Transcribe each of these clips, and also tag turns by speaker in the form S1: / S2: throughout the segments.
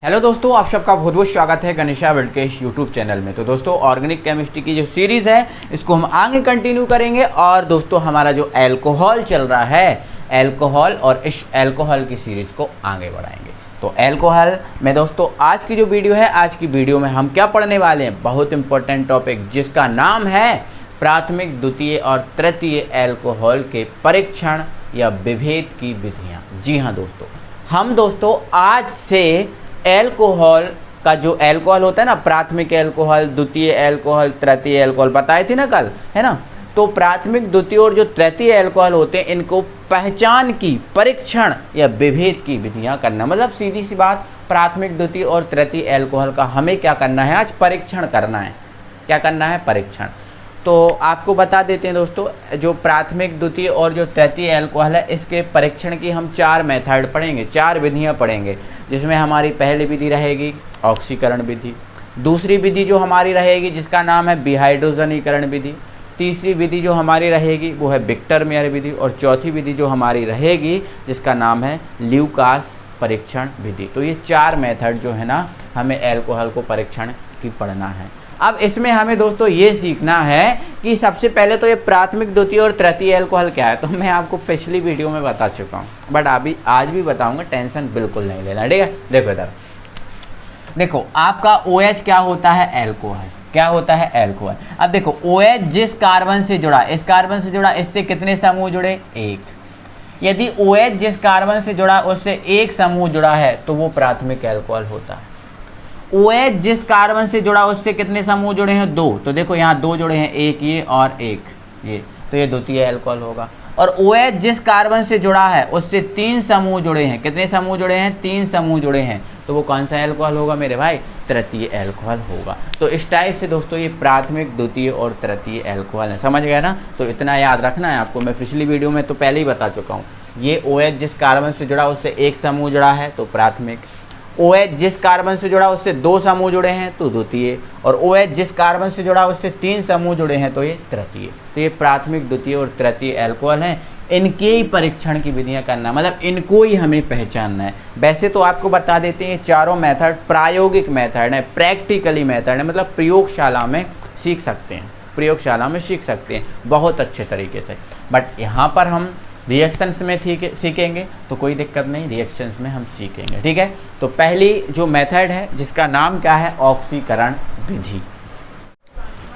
S1: Hello दोस्तों, आप सबका बहुत बहुत स्वागत है गणेशा वेडकेश यूट्यूब चैनल में। तो दोस्तों, ऑर्गेनिक केमिस्ट्री की जो सीरीज़ है इसको हम आगे कंटिन्यू करेंगे। और दोस्तों, हमारा जो एल्कोहल चल रहा है, एल्कोहल, और इस एल्कोहल की सीरीज़ को आगे बढ़ाएंगे। तो एल्कोहल में दोस्तों आज की जो वीडियो है, आज की वीडियो में हम क्या पढ़ने वाले हैं, बहुत इंपॉर्टेंट टॉपिक जिसका नाम है प्राथमिक, द्वितीय और तृतीय एल्कोहल के परीक्षण या विभेद की विधियाँ। जी हाँ दोस्तों, हम दोस्तों आज से एल्कोहल का जो एल्कोहल होता है ना, प्राथमिक एल्कोहल, द्वितीय एल्कोहल, तृतीय एल्कोहल बताए थे ना कल, है ना। तो प्राथमिक, द्वितीय और जो तृतीय एल्कोहल होते हैं, इनको पहचान की, परीक्षण या विभेद की विधियां करना। मतलब सीधी सी बात, प्राथमिक, द्वितीय और तृतीय एल्कोहल का हमें क्या करना है, आज परीक्षण करना है। क्या करना है? परीक्षण। तो आपको बता देते हैं दोस्तों, जो प्राथमिक, द्वितीय और जो तृतीय एल्कोहल है, इसके परीक्षण की हम 4 मेथड पढ़ेंगे, 4 विधियां पढ़ेंगे। जिसमें हमारी पहली विधि रहेगी ऑक्सीकरण विधि, दूसरी विधि जो हमारी रहेगी जिसका नाम है विहाइड्रोजनीकरण विधि, तीसरी विधि जो हमारी रहेगी वो है विक्टर मेयर विधि, और चौथी विधि जो हमारी रहेगी जिसका नाम है ल्यूकास परीक्षण विधि। तो ये 4 मेथड जो है ना, हमें एल्कोहल को परीक्षण की पढ़ना है। अब इसमें हमें दोस्तों ये सीखना है कि सबसे पहले तो ये प्राथमिक, द्वितीय और तृतीय एल्कोहल क्या है। तो मैं आपको पिछली वीडियो में बता चुका हूँ, बट अभी आज भी बताऊंगा, टेंशन बिल्कुल नहीं लेना, ठीक है। देखो इधर, देखो आपका OH क्या होता है? एल्कोहल। क्या होता है? एल्कोहल। अब देखो OH जिस कार्बन से जुड़ा, इस कार्बन से जुड़ा, इससे कितने समूह जुड़े? 1। यदि OH जिस कार्बन से जुड़ा उससे 1 समूह जुड़ा है तो वो प्राथमिक एल्कोहल होता है। OH जिस कार्बन से जुड़ा उससे कितने समूह जुड़े हैं? 2। तो देखो यहाँ 2 जुड़े हैं, एक ये और एक ये, तो ये द्वितीय एल्कोहल होगा। और OH जिस कार्बन से जुड़ा है उससे 3 समूह जुड़े हैं। कितने समूह जुड़े हैं? 3 समूह जुड़े हैं, तो वो कौन सा एल्कोहल होगा मेरे भाई? तृतीय एल्कोहल होगा। तो इस टाइप से दोस्तों ये प्राथमिक, द्वितीय और तृतीय एल्कोहल है। समझ गए ना? तो इतना याद रखना है आपको। मैं पिछली वीडियो में तो पहले ही बता चुका हूँ। ये OH जिस कार्बन से जुड़ा उससे 1 समूह जुड़ा है तो प्राथमिक, OH जिस कार्बन से जुड़ा उससे 2 समूह जुड़े हैं तो द्वितीय, और OH जिस कार्बन से जुड़ा उससे 3 समूह जुड़े हैं तो ये तृतीय। तो ये प्राथमिक, द्वितीय और तृतीय एल्कोहल हैं। इनके ही परीक्षण की विधियां करना, मतलब इनको ही हमें पहचानना है। वैसे तो आपको बता देते हैं, ये चारों मेथड प्रायोगिक मेथड है, प्रैक्टिकली मेथड है, मतलब प्रयोगशाला में सीख सकते हैं, प्रयोगशाला में सीख सकते हैं बहुत अच्छे तरीके से। बट यहाँ पर हम रिएक्शंस में सीखेंगे तो कोई दिक्कत नहीं, रिएक्शंस में हम सीखेंगे, ठीक है। तो पहली जो मेथड है जिसका नाम क्या है? ऑक्सीकरण विधि।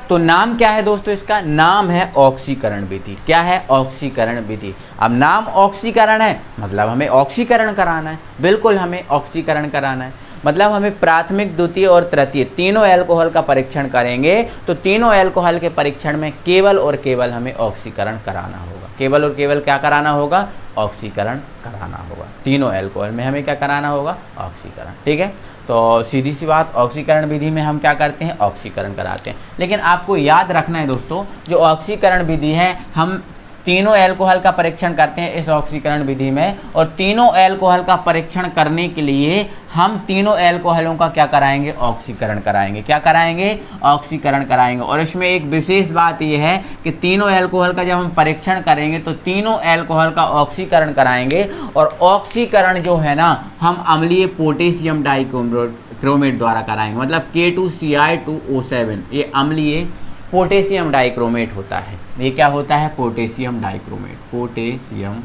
S1: तो नाम क्या है दोस्तों? इसका नाम है ऑक्सीकरण विधि। क्या है? ऑक्सीकरण विधि। अब नाम ऑक्सीकरण है मतलब हमें ऑक्सीकरण कराना है, बिल्कुल हमें ऑक्सीकरण कराना है। मतलब हमें प्राथमिक, द्वितीय और तृतीय तीनों एल्कोहल का परीक्षण करेंगे, तो तीनों एल्कोहल के परीक्षण में केवल और केवल हमें ऑक्सीकरण कराना होगा। केवल और केवल क्या कराना होगा? ऑक्सीकरण कराना होगा। तीनों एल्कोहल में हमें क्या कराना होगा? ऑक्सीकरण, ठीक है। तो सीधी सी बात, ऑक्सीकरण विधि में हम क्या करते हैं? ऑक्सीकरण कराते हैं। लेकिन आपको याद रखना है दोस्तों, जो ऑक्सीकरण विधि है, हम तीनों एल्कोहल का परीक्षण करते हैं इस ऑक्सीकरण विधि में। और तीनों एल्कोहल का परीक्षण करने के लिए हम तीनों एल्कोहलों का क्या कराएंगे? ऑक्सीकरण कराएंगे। क्या कराएंगे? ऑक्सीकरण कराएंगे। और इसमें एक विशेष बात यह है कि तीनों एल्कोहल का जब हम परीक्षण करेंगे तो तीनों एल्कोहल का ऑक्सीकरण कराएंगे। और ऑक्सीकरण जो है ना, हम अम्लीय पोटेशियम डाइक्रोमेट द्वारा कराएंगे। मतलब K2Cl2O7, ये अम्लीय पोटेशियम डाइक्रोमेट होता है। ये क्या होता है? पोटेशियम डाइक्रोमेट, पोटेशियम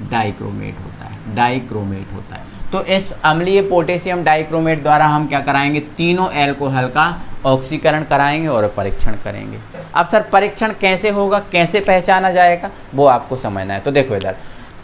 S1: डाइक्रोमेट होता है, डाइक्रोमेट होता है। तो इस अम्लीय पोटेशियम डाइक्रोमेट द्वारा हम क्या कराएंगे? तीनों एल्कोहल का ऑक्सीकरण कराएंगे और परीक्षण करेंगे। अब सर परीक्षण कैसे होगा, कैसे पहचाना जाएगा, वो आपको समझना है। तो देखो इधर,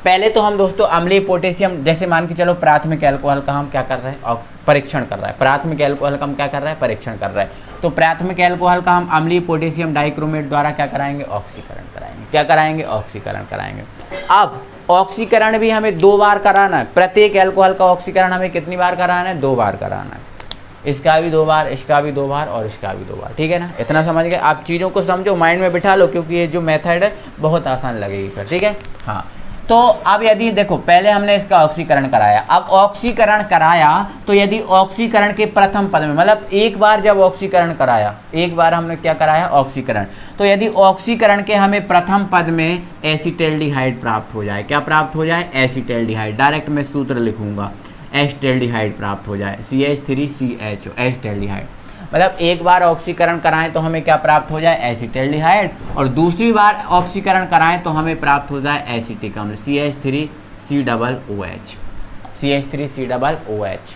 S1: पहले तो हम दोस्तों अम्लीय पोटेशियम, जैसे मान के चलो प्राथमिक एल्कोहल का हम क्या कर रहे हैं? और परीक्षण कर रहा है। प्राथमिक एल्कोहल का हम क्या कर रहा है? परीक्षण कर रहा है। तो प्राथमिक एल्कोहल का हम अम्लीय पोटेशियम डाइक्रोमेट द्वारा क्या कराएंगे? ऑक्सीकरण कराएंगे। क्या कराएंगे? ऑक्सीकरण कराएंगे। अब ऑक्सीकरण भी हमें 2 बार कराना है। प्रत्येक एल्कोहल का ऑक्सीकरण हमें कितनी बार कराना है? 2 बार कराना है। इसका भी 2 बार, इसका भी 2 बार और इसका भी 2 बार, ठीक है ना। इतना समझ गए? आप चीज़ों को समझो, माइंड में बिठा लो, क्योंकि ये जो मेथड है बहुत आसान लगेगी फिर, ठीक है। हाँ, तो अब यदि देखो पहले हमने इसका ऑक्सीकरण कराया, अब ऑक्सीकरण कराया तो यदि ऑक्सीकरण के प्रथम पद में, मतलब एक बार जब ऑक्सीकरण कराया, एक बार हमने क्या कराया ऑक्सीकरण, तो यदि ऑक्सीकरण के हमें प्रथम पद में एसिटाल्डिहाइड प्राप्त हो जाए, क्या प्राप्त हो जाए एसिटाल्डिहाइड, डायरेक्ट मैं सूत्र लिखूंगा एसिटाल्डिहाइड प्राप्त हो जाए CH3CHO एसिटाल्डिहाइड, मतलब एक बार ऑक्सीकरण कराएं तो हमें क्या प्राप्त हो जाए एसिटाल्डिहाइड, और दूसरी बार ऑक्सीकरण कराएं तो हमें प्राप्त हो जाए एसिटिक अम्ल CH3COOH CH3COOH।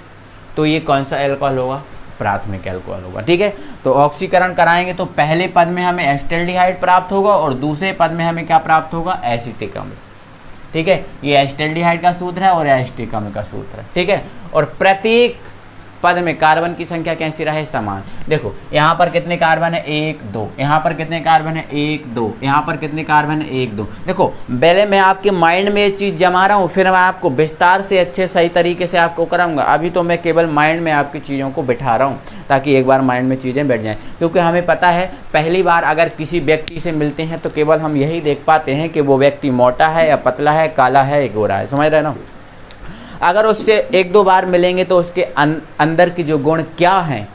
S1: तो ये कौन सा एल्कोहल होगा, प्राथमिक एल्कोहल होगा। ठीक है, तो ऑक्सीकरण कराएंगे तो पहले पद में हमें एसिटाल्डिहाइड प्राप्त होगा और दूसरे पद में हमें क्या प्राप्त होगा एसिटिक अम्ल। ठीक है, ये एसिटाल्डिहाइड का सूत्र है और एसिटिक अम्ल का सूत्र है। ठीक है, और प्रत्येक पद में कार्बन की संख्या कैसी रहे समान। देखो यहाँ पर कितने कार्बन है 1 2, यहाँ पर कितने कार्बन है 1 2, यहाँ पर कितने कार्बन है 1 2। देखो पहले मैं आपके माइंड में ये चीज़ जमा रहा हूँ, फिर मैं आपको विस्तार से अच्छे सही तरीके से आपको कराऊंगा। अभी तो मैं केवल माइंड में आपकी चीज़ों को बिठा रहा हूँ ताकि एक बार माइंड में चीज़ें बैठ जाएँ, क्योंकि हमें पता है पहली बार अगर किसी व्यक्ति से मिलते हैं तो केवल हम यही देख पाते हैं कि वो व्यक्ति मोटा है या पतला है, काला है या गोरा है, समझ रहे ना। अगर उससे एक दो बार मिलेंगे तो उसके अंदर की जो गुण क्या हैं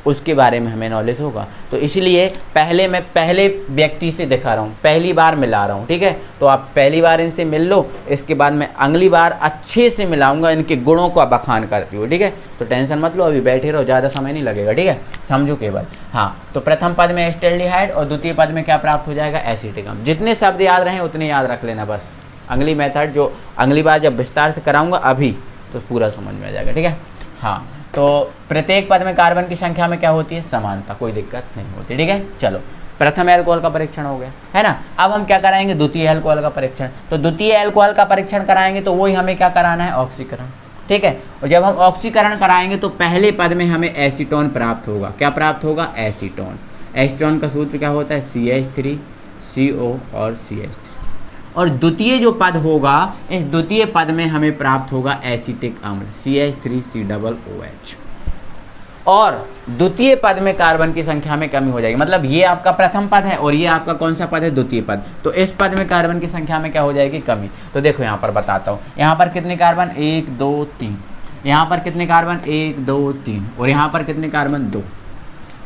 S1: उसके बारे में हमें नॉलेज होगा। तो इसलिए पहले व्यक्ति से दिखा रहा हूँ, पहली बार मिला रहा हूँ। ठीक है, तो आप पहली बार इनसे मिल लो, इसके बाद मैं अगली बार अच्छे से मिलाऊंगा, इनके गुणों का बखान करती हूँ। ठीक है, तो टेंशन मत लो, अभी बैठे रहो, ज़्यादा समय नहीं लगेगा। ठीक है, समझो केवल। हाँ, तो प्रथम पद में एसिटाल्डिहाइड और द्वितीय पद में क्या प्राप्त हो जाएगा एसिटिक अम्ल। जितने शब्द याद रहें उतने याद रख लेना बस। अगली मेथड जो अगली बार जब विस्तार से कराऊंगा अभी तो पूरा समझ में आ जाएगा। ठीक है, हाँ, तो प्रत्येक पद में कार्बन की संख्या में क्या होती है समानता, कोई दिक्कत नहीं होती। ठीक है, चलो प्रथम एल्कोहल का परीक्षण हो गया है ना। अब हम क्या कराएंगे द्वितीय एल्कोहल का परीक्षण। तो द्वितीय एल्कोहल का परीक्षण कराएंगे तो वही हमें क्या कराना है ऑक्सीकरण। ठीक है, और जब हम ऑक्सीकरण कराएंगे तो पहले पद में हमें एसीटोन प्राप्त होगा। क्या प्राप्त होगा एसीटोन। एसीटोन का सूत्र क्या होता है CH3CO और CH3। और द्वितीय जो पद होगा, इस द्वितीय पद में हमें प्राप्त होगा एसिटिक अम्ल CH3COOH। और द्वितीय पद में कार्बन की संख्या में कमी हो जाएगी, मतलब ये आपका प्रथम पद है और ये आपका कौन सा पद है द्वितीय पद। तो इस पद में कार्बन की संख्या में क्या हो जाएगी कमी। तो देखो यहाँ पर बताता हूँ, यहाँ पर कितने कार्बन 1 2 3, यहाँ पर कितने कार्बन 1 2 3 और यहाँ पर कितने कार्बन 2।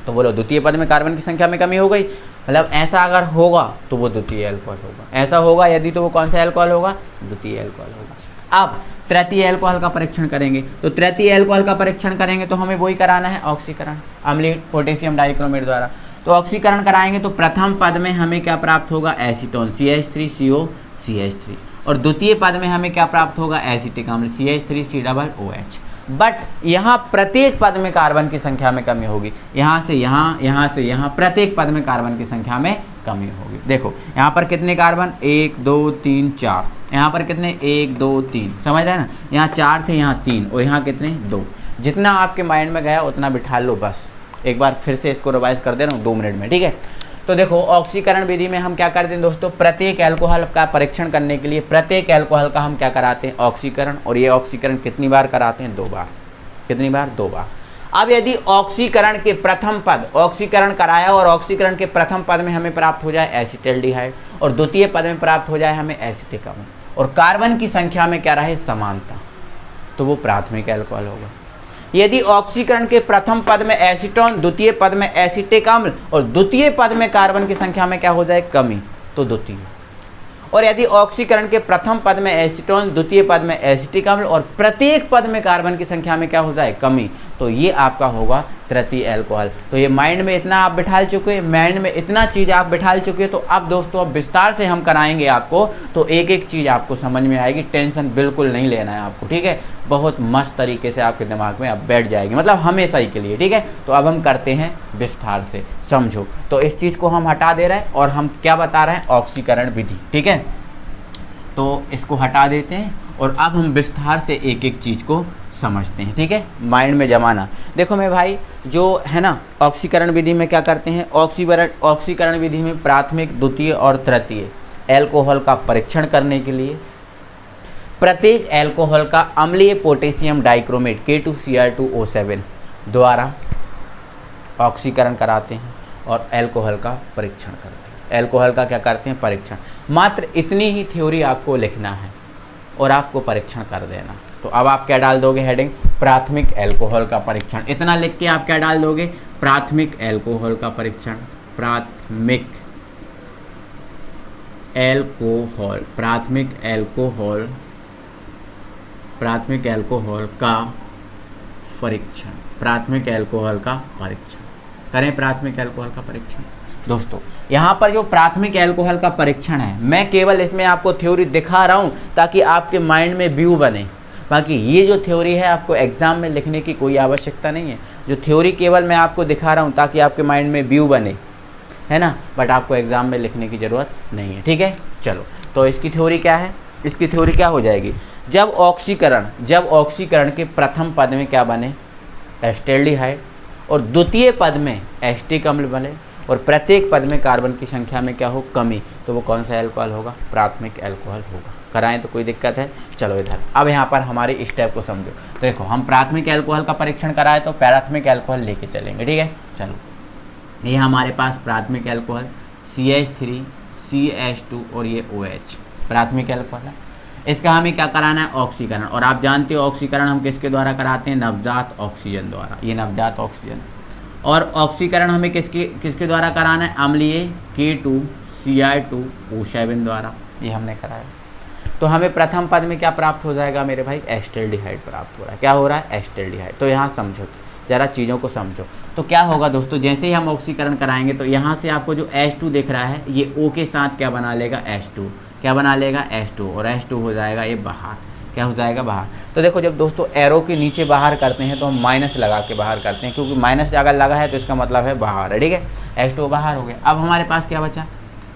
S1: तो बोलो द्वितीय पद में कार्बन की संख्या में कमी हो गई, मतलब ऐसा अगर होगा तो वो द्वितीय एल्कोहल होगा, ऐसा होगा यदि तो वो कौन सा एल्कोहल होगा द्वितीय एल्कोहल होगा। अब तृतीय एल्कोहल का परीक्षण करेंगे। तो तृतीय एल्कोहल का परीक्षण करेंगे तो हमें वही कराना है ऑक्सीकरण अम्लीय पोटेशियम डाइक्रोमेट द्वारा। तो ऑक्सीकरण कराएंगे तो प्रथम पद में हमें क्या प्राप्त होगा एसीटोन CH3CO CH3 और द्वितीय पद में हमें क्या प्राप्त होगा एसिटिक अम्ल CH3COOH। बट यहाँ प्रत्येक पद में कार्बन की संख्या में कमी होगी, यहाँ से यहाँ, यहाँ से यहाँ, प्रत्येक पद में कार्बन की संख्या में कमी होगी। देखो यहाँ पर कितने कार्बन 1 2 3 4, यहाँ पर कितने 1 2 3, समझ रहे हैं ना। यहाँ 4 थे, यहाँ 3 और यहाँ कितने 2। जितना आपके माइंड में गया उतना बिठा लो बस। एक बार फिर से इसको रिवाइज कर दे रहा हूँ 2 मिनट में। ठीक है, तो देखो ऑक्सीकरण विधि में हम क्या करते हैं दोस्तों, प्रत्येक एल्कोहल का परीक्षण करने के लिए प्रत्येक एल्कोहल का हम क्या कराते हैं ऑक्सीकरण। और ये ऑक्सीकरण कितनी बार कराते हैं 2 बार। कितनी बार 2 बार। अब यदि ऑक्सीकरण के प्रथम पद ऑक्सीकरण कराया और ऑक्सीकरण के प्रथम पद में हमें प्राप्त हो जाए एसिटाल्डिहाइड और द्वितीय पद में प्राप्त हो जाए हमें एसिटिक अम्ल और कार्बन की संख्या में क्या रहे समानता, तो वो प्राथमिक एल्कोहल होगा। यदि ऑक्सीकरण के प्रथम पद में एसीटोन, द्वितीय पद में एसिटिक अम्ल और द्वितीय पद में कार्बन की संख्या में क्या हो जाए कमी, तो द्वितीय। और यदि ऑक्सीकरण के प्रथम पद में एसीटोन, द्वितीय पद में एसिटिक अम्ल और प्रत्येक पद में कार्बन की संख्या में क्या हो जाए कमी, तो ये आपका होगा तृतीय एल्कोहल। तो ये माइंड में इतना आप बिठाल चुके हैं, माइंड में इतना चीज़ आप बिठाल चुके हैं। तो अब दोस्तों अब विस्तार से हम कराएंगे आपको, तो एक एक चीज़ आपको समझ में आएगी। टेंशन बिल्कुल नहीं लेना है आपको। ठीक है, बहुत मस्त तरीके से आपके दिमाग में अब बैठ जाएगी, मतलब हमेशा ही के लिए। ठीक है, तो अब हम करते हैं विस्तार से, समझो। तो इस चीज़ को हम हटा दे रहे हैं और हम क्या बता रहे हैं ऑक्सीकरण विधि। ठीक है, तो इसको हटा देते हैं और अब हम विस्तार से एक एक चीज़ को समझते हैं। ठीक है, माइंड में जमाना। देखो मैं भाई जो है ना ऑक्सीकरण विधि में क्या करते हैं, ऑक्सीकरण विधि में प्राथमिक, द्वितीय और तृतीय एल्कोहल का परीक्षण करने के लिए प्रत्येक एल्कोहल का अम्लीय पोटेशियम डाइक्रोमेट K2Cr2O7 द्वारा ऑक्सीकरण कराते हैं और एल्कोहल का परीक्षण करते हैं। एल्कोहल का क्या करते हैं परीक्षण। मात्र इतनी ही थ्योरी आपको लिखना है। और आपको परीक्षण कर देना। तो अब आप क्या डाल दोगे हेडिंग, प्राथमिक अल्कोहल का परीक्षण। इतना लिख के आप क्या डाल दोगे, प्राथमिक अल्कोहल का परीक्षण, प्राथमिक अल्कोहल, प्राथमिक अल्कोहल, प्राथमिक अल्कोहल का परीक्षण, प्राथमिक अल्कोहल का परीक्षण करें, प्राथमिक अल्कोहल का परीक्षण। दोस्तों यहाँ पर जो प्राथमिक अल्कोहल का परीक्षण है, मैं केवल इसमें आपको थ्योरी दिखा रहा हूँ ताकि आपके माइंड में व्यू बने। बाकी ये जो थ्योरी है आपको एग्जाम में लिखने की कोई आवश्यकता नहीं है। जो थ्योरी केवल मैं आपको दिखा रहा हूँ ताकि आपके माइंड में व्यू बने, है ना, बट आपको एग्जाम में लिखने की ज़रूरत नहीं है। ठीक है, चलो तो इसकी थ्योरी क्या है, इसकी थ्योरी क्या हो जाएगी, जब ऑक्सीकरण के प्रथम पद में क्या बने, एस्टैल्डिहाइड, और द्वितीय पद में एसिटिक अम्ल बने, और प्रत्येक पद में कार्बन की संख्या में क्या हो, कमी, तो वो कौन सा अल्कोहल होगा, प्राथमिक अल्कोहल होगा। कराएं तो कोई दिक्कत है। चलो इधर अब यहाँ पर हमारे स्टेप को समझो। तो देखो हम प्राथमिक अल्कोहल का परीक्षण कराए तो प्राथमिक अल्कोहल लेके चलेंगे। ठीक है, चलो ये हमारे पास प्राथमिक अल्कोहल CH3 CH2 और ये OH प्राथमिक अल्कोहल है। इसका हमें क्या कराना है, ऑक्सीकरण। और आप जानते हो ऑक्सीकरण हम किसके द्वारा कराते हैं, नवजात ऑक्सीजन द्वारा, ये नवजात ऑक्सीजन। और ऑक्सीकरण हमें किसके द्वारा कराना है, अम्लीय K2Cl2O7 द्वारा, ये हमने कराया। तो हमें प्रथम पद में क्या प्राप्त हो जाएगा मेरे भाई, एस्टैल्डिहाइड प्राप्त हो रहा है। क्या हो रहा है, एस्टैल्डिहाइड। तो यहाँ समझो, ज़रा चीज़ों को समझो। तो क्या होगा दोस्तों, जैसे ही हम ऑक्सीकरण कराएंगे तो यहाँ से आपको जो H2 दिख रहा है ये O के साथ क्या बना लेगा, H2, क्या बना लेगा, H2, और H2 हो जाएगा ये बाहर, क्या हो जाएगा, बाहर। तो देखो जब दोस्तों एरो के नीचे बाहर करते हैं तो हम माइनस लगा के बाहर करते हैं, क्योंकि माइनस अगर लगा है तो इसका मतलब है बाहर है। ठीक है, H2 बाहर हो गया। अब हमारे पास क्या बचा,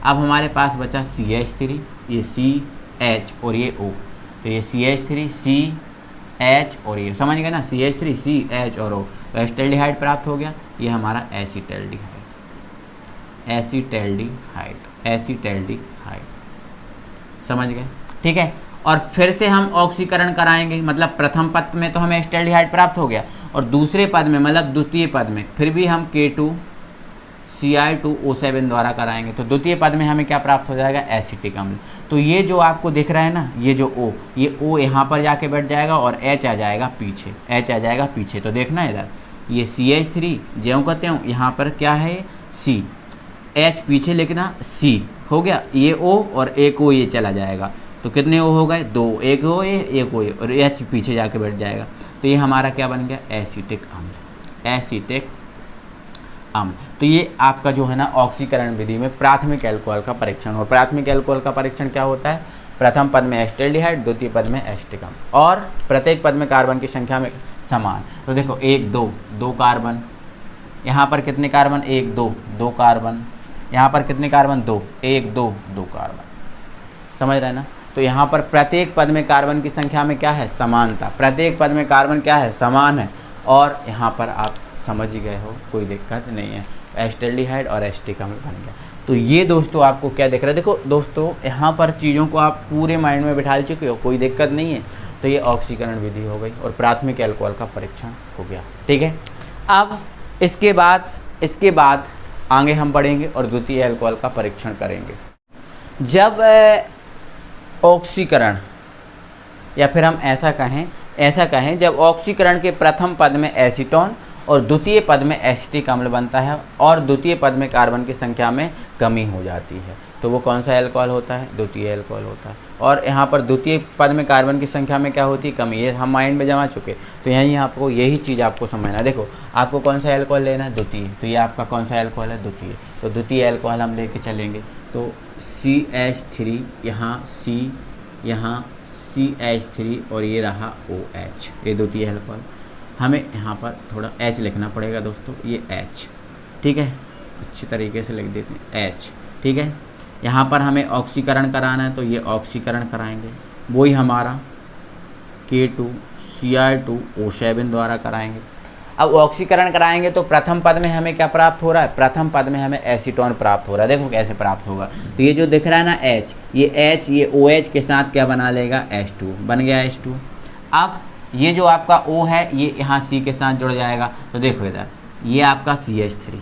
S1: अब हमारे पास बचा CH3, ये CH और ये O, तो ये CH3 CH और ये समझ गए ना, CH3 CH और O, तो एस्टैल्डिहाइड प्राप्त हो गया। ये हमारा एसिटैल्डिहाइड, एसिटैल्डिहाइड, एसिटैल्डिहाइड, समझ गए। ठीक है, और फिर से हम ऑक्सीकरण कराएंगे, मतलब प्रथम पद में तो हमें एस्टैल्डिहाइड प्राप्त हो गया, और दूसरे पद में मतलब द्वितीय पद में फिर भी हम K2Cl2O7 द्वारा कराएंगे। तो द्वितीय पद में हमें क्या प्राप्त हो जाएगा, एसिटिक अम्ल। तो ये जो आपको दिख रहा है ना, ये जो O, ये O यहाँ पर जाके बैठ जाएगा और H आ जाएगा पीछे, H आ जाएगा पीछे। तो देखना इधर, ये CH3 ज्यों कहते हूँ, यहाँ पर क्या है C, H पीछे लिखना, C हो गया, ये O और एक O ये चला जाएगा। तो कितने O हो गए, 2, एक O ये, एक O ये, और H पीछे जाके बैठ जाएगा। तो ये हमारा क्या बन गया, एसिटिक अम्ल, एसिटिक अम्ल। तो ये आपका जो है ना ऑक्सीकरण विधि में प्राथमिक अल्कोहल का परीक्षण। और प्राथमिक अल्कोहल का परीक्षण क्या होता है, प्रथम पद में एस्टैल्डिहाइड, द्वितीय पद में एसिटिक अम्ल, और प्रत्येक पद में कार्बन की संख्या में समान। तो देखो 1 2 2 कार्बन, यहाँ पर कितने कार्बन, 1 2 2 कार्बन, यहाँ पर कितने कार्बन, 2 1 2 2 कार्बन, समझ रहे हैं ना। तो यहाँ पर प्रत्येक पद में कार्बन की संख्या में क्या है, समानता, प्रत्येक पद में कार्बन क्या है, समान है। और यहाँ पर आप समझ ही गए हो, कोई दिक्कत नहीं है, एस्टैल्डिहाइड और एसिटिक अम्ल बन गया। तो ये दोस्तों आपको क्या दिख रहा है, देखो दोस्तों यहाँ पर चीज़ों को आप पूरे माइंड में बिठा चुके हो, कोई दिक्कत नहीं है। तो ये ऑक्सीकरण विधि हो गई और प्राथमिक अल्कोहल का परीक्षण हो गया। ठीक है, अब इसके बाद आगे हम बढ़ेंगे और द्वितीय अल्कोहल का परीक्षण करेंगे। जब ऑक्सीकरण, या फिर हम ऐसा कहें जब ऑक्सीकरण के प्रथम पद में एसीटोन और द्वितीय पद में एसिटिक अम्ल बनता है और द्वितीय पद में कार्बन की संख्या में कमी हो जाती है, तो वो कौन सा अल्कोहल होता है, द्वितीय अल्कोहल होता है। और यहाँ पर द्वितीय पद में कार्बन की संख्या में क्या होती है, कमी, ये हम माइंड में जमा चुके। तो यहीं आपको यही चीज़ आपको समझना। देखो आपको कौन सा अल्कोहल लेना है, द्वितीय, तो ये आपका कौन सा अल्कोहल है, द्वितीय। तो द्वितीय अल्कोहल हम लेके चलेंगे। तो CH3 यहाँ C, यहाँ CH3 और ये रहा OH, ये द्वितीय अल्कोहल। हमें यहाँ पर थोड़ा H लिखना पड़ेगा दोस्तों, ये H, ठीक है, अच्छी तरीके से लिख देते हैं H, ठीक है। यहाँ पर हमें ऑक्सीकरण कराना है तो ये ऑक्सीकरण कराएंगे, वही हमारा K2Cl2O7 द्वारा कराएंगे। अब ऑक्सीकरण कराएंगे तो प्रथम पद में हमें क्या प्राप्त हो रहा है, प्रथम पद में हमें एसीटोन प्राप्त हो रहा है। देखो कैसे प्राप्त होगा, तो ये जो दिख रहा है ना H, ये H ये OH के साथ क्या बना लेगा, H2, बन गया H2। अब ये जो आपका O है ये यहाँ C के साथ जुड़ जाएगा। तो देखो इधर ये आपका CH3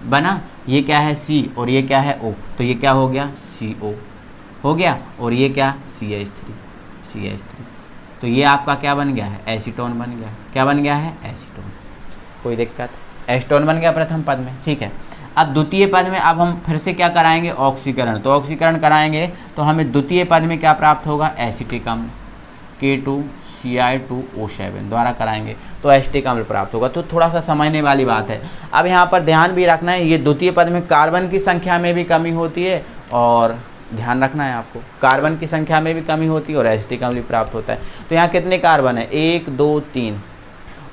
S1: बना, ये क्या है C और ये क्या है O, तो ये क्या हो गया, CO हो गया, और ये क्या CH3, CH3। तो ये आपका क्या बन गया है, एसीटोन बन गया। क्या बन गया है, एसीटोन। कोई दिक्कत, एसीटोन बन गया प्रथम पद में, ठीक है। अब द्वितीय पद में अब हम फिर से क्या कराएंगे, ऑक्सीकरण। तो ऑक्सीकरण कराएंगे तो हमें द्वितीय पद में क्या प्राप्त होगा, एसिटिक अम्ल K2Cl2O7 द्वारा कराएंगे तो एसिटिक अम्ल प्राप्त होगा। तो थोड़ा सा समझने वाली बात है। अब यहाँ पर ध्यान भी रखना है, ये द्वितीय पद में कार्बन की संख्या में भी कमी होती है, और ध्यान रखना है आपको, कार्बन की संख्या में भी कमी होती है और एसिटिक अम्ल प्राप्त होता है। तो यहाँ कितने कार्बन है, 1 2 3।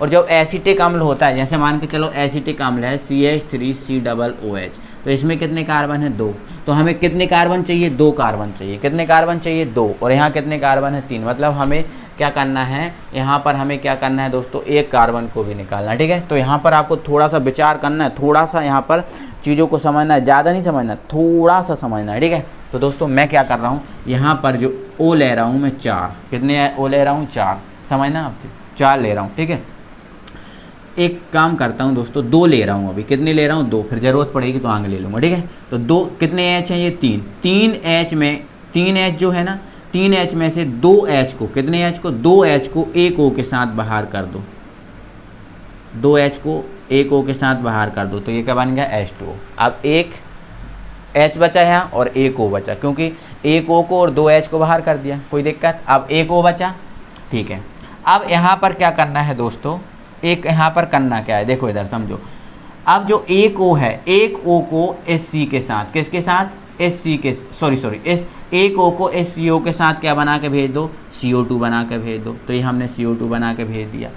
S1: और जब एसिटिक अम्ल होता है, जैसे मान के चलो एसिटिक अम्ल है CH3COOH, तो इसमें कितने कार्बन है, 2। तो हमें कितने कार्बन चाहिए, 2 कार्बन चाहिए। कितने कार्बन चाहिए, 2। और यहाँ कितने कार्बन है, 3। मतलब हमें क्या करना है, यहाँ पर हमें क्या करना है दोस्तों, 1 कार्बन को भी निकालना है, ठीक है। तो यहाँ पर आपको थोड़ा सा विचार करना है, थोड़ा सा यहाँ पर चीज़ों को समझना है, ज़्यादा नहीं समझना, थोड़ा सा समझना है, ठीक है। तो दोस्तों मैं क्या कर रहा हूँ, यहाँ पर जो O ले रहा हूँ मैं 4, कितने O ले रहा हूँ, 4, समझना आपके, 4 ले रहा हूँ, ठीक है। एक काम करता हूँ दोस्तों, 2 ले रहा हूँ अभी, कितने ले रहा हूँ, 2, फिर ज़रूरत पड़ेगी तो आगे ले लूँगा, ठीक है। तो 2 कितने H हैं, ये 3 H में 3 H जो है ना, 3 H में से 2 H को, कितने H को, 2 H को एक O के साथ बाहर कर दो, 2 H को एक O के साथ बाहर कर दो, तो ये क्या बन गया, H2O। अब एक H बचा यहाँ और एक O बचा, क्योंकि एक O को और 2 H को बाहर कर दिया, कोई दिक्कत। अब एक O बचा, ठीक है। अब यहाँ पर क्या करना है दोस्तों, एक यहाँ पर करना क्या है, देखो इधर समझो। अब जो एक O है, एक O को SC के साथ, किसके साथ, SC के, सॉरी इस एक O को SCO के साथ क्या बना के भेज दो, CO2 बना के भेज दो। तो ये हमने CO2 बना के भेज दिया,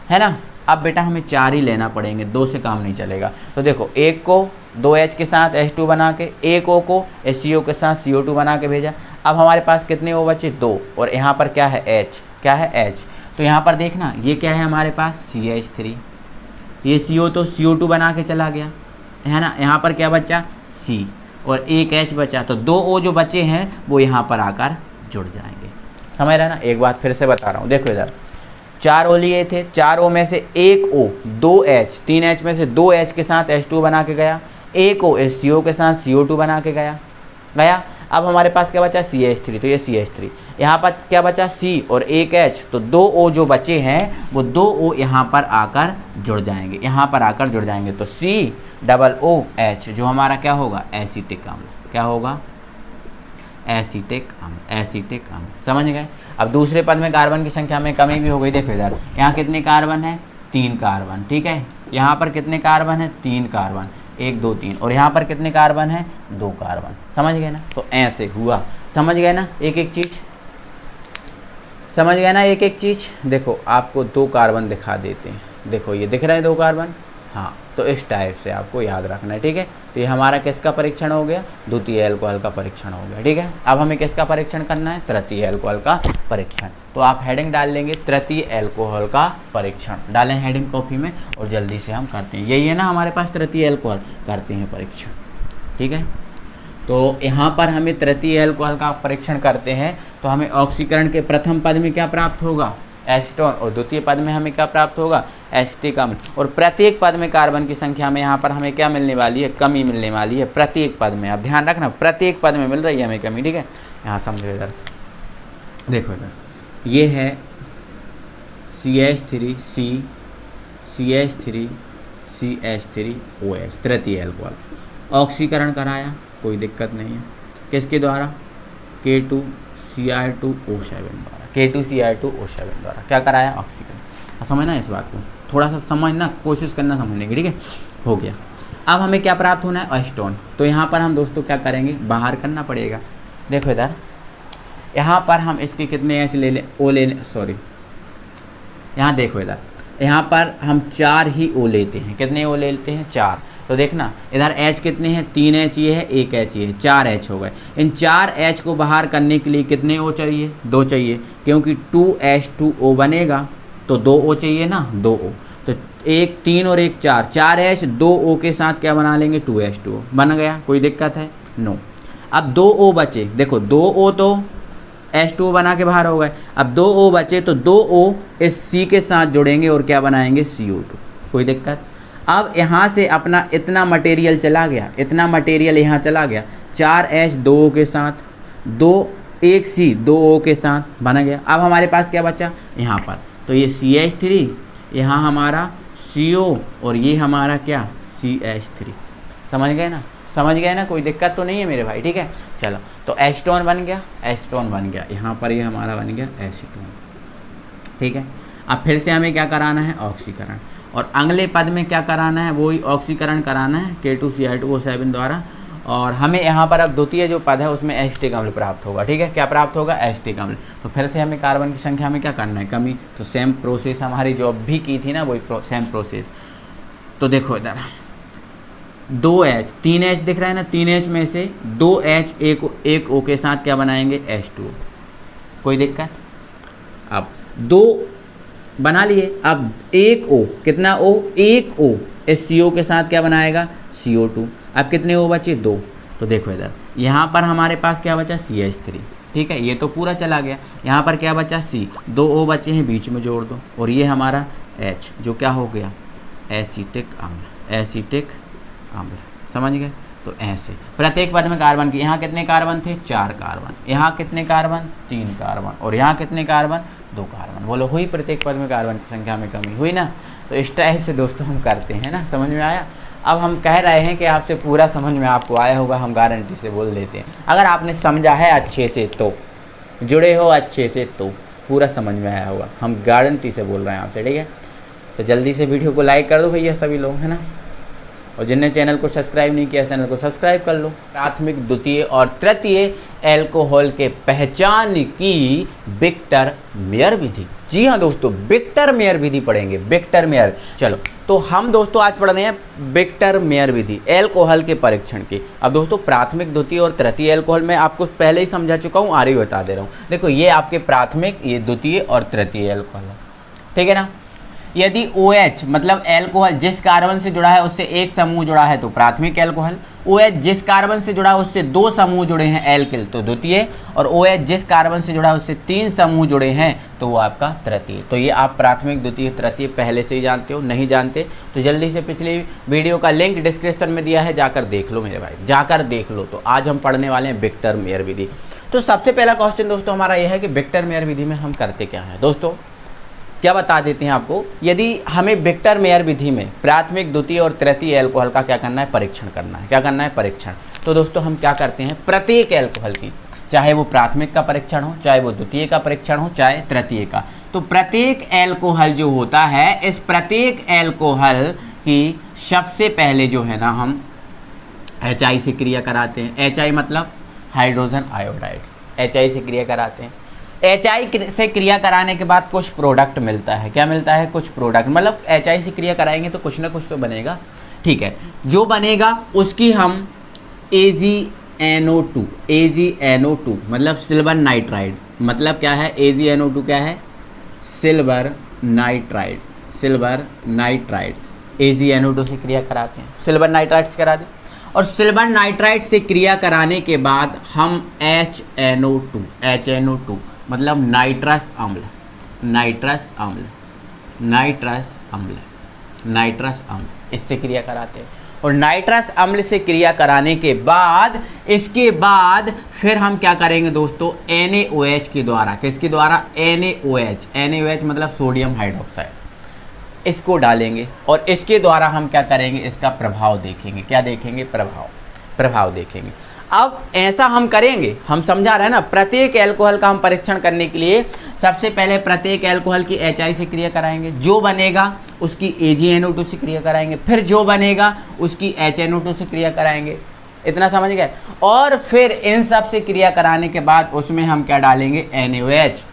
S1: है ना। अब बेटा हमें 4 ही लेना पड़ेंगे, 2 से काम नहीं चलेगा। तो देखो, एक को 2H के साथ H2 बना के, एक O को SCO के साथ CO2 बना के भेजा। अब हमारे पास कितने O बचे, 2, और यहाँ पर क्या है, H, क्या है, H। तो यहाँ पर देखना, ये क्या है हमारे पास, CH3, ये CO तो CO2 बना के चला गया, है ना। यहाँ पर क्या बचा, C, और एक H बचा। तो 2 O जो बचे हैं वो यहाँ पर आकर जुड़ जाएंगे, समझ रहे ना। एक बात फिर से बता रहा हूँ, देखो इधर 4 O लिए थे, 4 O में से एक O 2H, 3H में से 2H के साथ H2 बना के गया, एक O SCO के साथ CO2 बना के गया। अब हमारे पास क्या बचा, CH3, तो ये CH3। यहाँ पर क्या बचा, C और एक H, तो 2 O जो बचे हैं वो 2 O यहाँ पर आकर जुड़ जाएंगे, यहाँ पर आकर जुड़ जाएंगे। तो COOH जो हमारा क्या होगा, एसिटिक अम्ल। क्या होगा, एसिटिक अम्ल, एसिटिक अम्ल, समझ गए। अब दूसरे पद में कार्बन की संख्या में कमी भी हो गई। देखो इधर, यहाँ कितने कार्बन है, 3 कार्बन, ठीक है। यहाँ पर कितने कार्बन है, 3 कार्बन, 1 2 3, और यहाँ पर कितने कार्बन है, 2 कार्बन, समझ गए ना। तो ऐसे हुआ, समझ गए ना, एक एक चीज़ समझ गए ना, एक एक चीज़। देखो आपको 2 कार्बन दिखा देते हैं, देखो ये दिख रहा है 2 कार्बन, हाँ। तो इस टाइप से आपको याद रखना है, ठीक है। तो ये हमारा किसका परीक्षण हो गया, द्वितीय एल्कोहल का परीक्षण हो गया, ठीक है। अब हमें किसका परीक्षण करना है, तृतीय एल्कोहल का परीक्षण। तो आप हेडिंग डाल लेंगे, तृतीय एल्कोहल का परीक्षण, डालें हेडिंग कॉपी में, और जल्दी से हम करते हैं। यही है ना हमारे पास, तृतीय एल्कोहल करते हैं परीक्षण, ठीक है। तो यहाँ पर हमें तृतीय एल्कोहल का परीक्षण करते हैं, तो हमें ऑक्सीकरण के प्रथम पद में क्या प्राप्त होगा, एसीटोन, और द्वितीय पद में हमें क्या प्राप्त होगा, एसिटिक अम्ल। और प्रत्येक पद में कार्बन की संख्या में यहाँ पर हमें क्या मिलने वाली है, कमी मिलने वाली है प्रत्येक पद में। अब ध्यान रखना, प्रत्येक पद में मिल रही है हमें कमी, ठीक है। यहाँ समझो इधर, देखो इधर, ये है CH3C, CH3CH3OH, तृतीय एल्कोहल। ऑक्सीकरण कराया, कोई दिक्कत नहीं है, किसके द्वारा, K2Cl2O7 द्वारा, K2Cl2O7 द्वारा क्या कराया, ऑक्सीकरण। समझना इस बात को, थोड़ा सा समझना, कोशिश करना समझने की, ठीक है। हो गया। अब हमें क्या प्राप्त होना है, एसीटोन। तो यहाँ पर हम दोस्तों क्या करेंगे, बाहर करना पड़ेगा। देखो इधर, यहाँ पर हम इसके कितने H ले लें, O ले लें, सॉरी यहाँ देखो इधर, यहाँ पर हम 4 ही O लेते हैं। कितने O लेते हैं, 4। तो देखना इधर H कितने हैं, 3 H ये है, 1 H ये है, 4 H हो गए। इन 4 H को बाहर करने के लिए कितने O चाहिए, 2 चाहिए, क्योंकि 2H2O बनेगा तो 2 O चाहिए ना, 2 O। तो 1 3 और 1 4, 4 H 2 O के साथ क्या बना लेंगे, 2H2O बन गया, कोई दिक्कत है, नो। अब 2 O बचे, देखो 2 O तो H2O बना के बाहर हो गए। अब 2 O बचे, तो 2 O इस C के साथ जुड़ेंगे और क्या बनाएंगे, CO2, कोई दिक्कत। अब यहाँ से अपना इतना मटेरियल चला गया, इतना मटेरियल यहाँ चला गया, 4 H 2 O के साथ, 2 एक C 2 O के साथ बना गया। अब हमारे पास क्या बचा यहाँ पर, तो ये CH3, यहाँ हमारा CO और ये हमारा क्या CH3। समझ गए ना, समझ गए ना, कोई दिक्कत तो नहीं है मेरे भाई, ठीक है। चलो तो एसीटोन बन गया, एसीटोन बन गया, यहाँ पर ये हमारा बन गया एसीटोन, ठीक है। अब फिर से हमें क्या कराना है, ऑक्सीकरण, और अगले पद में क्या कराना है, वही ऑक्सीकरण कराना है K2Cl2O7 द्वारा। और हमें यहाँ पर अब द्वितीय जो पद है उसमें एसिटिक अम्ल प्राप्त होगा, ठीक है। क्या प्राप्त होगा, एसिटिक अम्ल। तो फिर से हमें कार्बन की संख्या में क्या करना है, कमी। तो सेम प्रोसेस हमारी जो अब भी की थी ना, वही सेम प्रोसेस। तो देखो इधर 2H 3H दिख रहा है ना, 3H में से 2H एक O के साथ क्या बनाएंगे, H2O। कोई दिक्कत। अब 2 बना लिए, अब एक O, कितना O, एक O इस CO के साथ क्या बनाएगा, CO2। अब कितने O बचे, 2। तो देखो इधर यहाँ पर हमारे पास क्या बचा, CH3, ठीक है। ये तो पूरा चला गया। यहाँ पर क्या बचा, C, 2 O बचे हैं, बीच में जोड़ दो, और ये हमारा H जो क्या हो गया, एसिटिक अम्ल, एसिटिक अम्ल। समझ गए। तो ऐसे प्रत्येक पद में कार्बन की, यहाँ कितने कार्बन थे, 4 कार्बन, यहाँ कितने कार्बन, 3 कार्बन, और यहाँ कितने कार्बन, 2 कार्बन। बोलो हुई प्रत्येक पद में कार्बन की संख्या में कमी, हुई ना। तो इस टाइप से दोस्तों हम करते हैं ना, समझ में आया। अब हम कह रहे हैं कि आपसे पूरा समझ में आपको आया होगा, हम गारंटी से बोल देते हैं। अगर आपने समझा है अच्छे से, तो जुड़े हो अच्छे से, तो पूरा समझ में आया होगा, हम गारंटी से बोल रहे हैं आपसे, ठीक है। तो जल्दी से वीडियो को लाइक कर दो भैया सभी लोग, है ना। और जिनने चैनल को सब्सक्राइब नहीं किया, चैनल को सब्सक्राइब कर लो। प्राथमिक, द्वितीय और तृतीय एल्कोहल के पहचान की विक्टर मेयर विधि। जी हाँ दोस्तों, विक्टर मेयर विधि पढ़ेंगे, विक्टर मेयर। चलो तो हम दोस्तों आज पढ़ रहे हैं विक्टर मेयर विधि एल्कोहल के परीक्षण की। अब दोस्तों प्राथमिक, द्वितीय और तृतीय एल्कोहल मैं आपको पहले ही समझा चुका हूँ, आगे बता दे रहा हूँ। देखो ये आपके प्राथमिक, ये द्वितीय और तृतीय एल्कोहल है, ठीक है ना। यदि OH मतलब एल्कोहल जिस कार्बन से जुड़ा है उससे एक समूह जुड़ा है तो प्राथमिक एल्कोहल, OH जिस कार्बन से जुड़ा है उससे 2 समूह जुड़े हैं एल्किल तो द्वितीय, और OH जिस कार्बन से जुड़ा है उससे 3 समूह जुड़े हैं तो वो आपका तृतीय। तो ये आप प्राथमिक, द्वितीय, तृतीय पहले से ही जानते हो। नहीं जानते तो जल्दी से पिछली वीडियो का लिंक डिस्क्रिप्शन में दिया है, जाकर देख लो मेरे भाई, जाकर देख लो। तो आज हम पढ़ने वाले हैं विक्टर मेयर विधि। तो सबसे पहला क्वेश्चन दोस्तों हमारा यह है कि विक्टर मेयर विधि में हम करते क्या है। दोस्तों क्या बता देते हैं आपको, यदि हमें विक्टर मेयर विधि में प्राथमिक, द्वितीय और तृतीय एल्कोहल का क्या करना है, परीक्षण करना है। क्या करना है, परीक्षण। तो दोस्तों हम क्या करते हैं, प्रत्येक एल्कोहल की, चाहे वो प्राथमिक का परीक्षण हो, चाहे वो द्वितीय का परीक्षण हो, चाहे तृतीय का, तो प्रत्येक एल्कोहल जो होता है, इस प्रत्येक एल्कोहल की सबसे पहले जो है ना हम HI से क्रिया कराते हैं। HI मतलब हाइड्रोजन आयोडाइड, HI से क्रिया कराते हैं। HI से क्रिया कराने के बाद कुछ प्रोडक्ट मिलता है। क्या मिलता है, कुछ प्रोडक्ट, मतलब HI से क्रिया कराएंगे तो कुछ ना कुछ तो बनेगा, ठीक है। जो बनेगा उसकी हम AgNO2, AgNO2 मतलब सिल्वर नाइट्राइड, मतलब क्या है, AgNO2 क्या है, silver nitride, silver nitride, AgNO2 से क्रिया कराते हैं, सिल्वर नाइट्राइड से करा दें। और सिल्वर नाइट्राइड से क्रिया कराने के बाद हम HNO2 मतलब नाइट्रस अम्ल, नाइट्रस अम्ल, नाइट्रस अम्ल, नाइट्रस अम्ल, इससे क्रिया कराते हैं। और नाइट्रस अम्ल से क्रिया कराने के बाद, इसके बाद फिर हम क्या करेंगे दोस्तों, NaOH के द्वारा, किसके द्वारा, NaOH, NaOH मतलब सोडियम हाइड्रोक्साइड, इसको डालेंगे और इसके द्वारा हम क्या करेंगे, इसका प्रभाव देखेंगे। क्या देखेंगे, प्रभाव देखेंगे। अब ऐसा हम करेंगे, हम समझा रहे हैं ना, प्रत्येक एल्कोहल का हम परीक्षण करने के लिए सबसे पहले प्रत्येक एल्कोहल की HI से क्रिया कराएंगे, जो बनेगा उसकी AgNO2 से क्रिया कराएंगे, फिर जो बनेगा उसकी HNO2 से क्रिया कराएंगे। इतना समझ गए। और फिर इन सब से क्रिया कराने के बाद उसमें हम क्या डालेंगे, NaOH,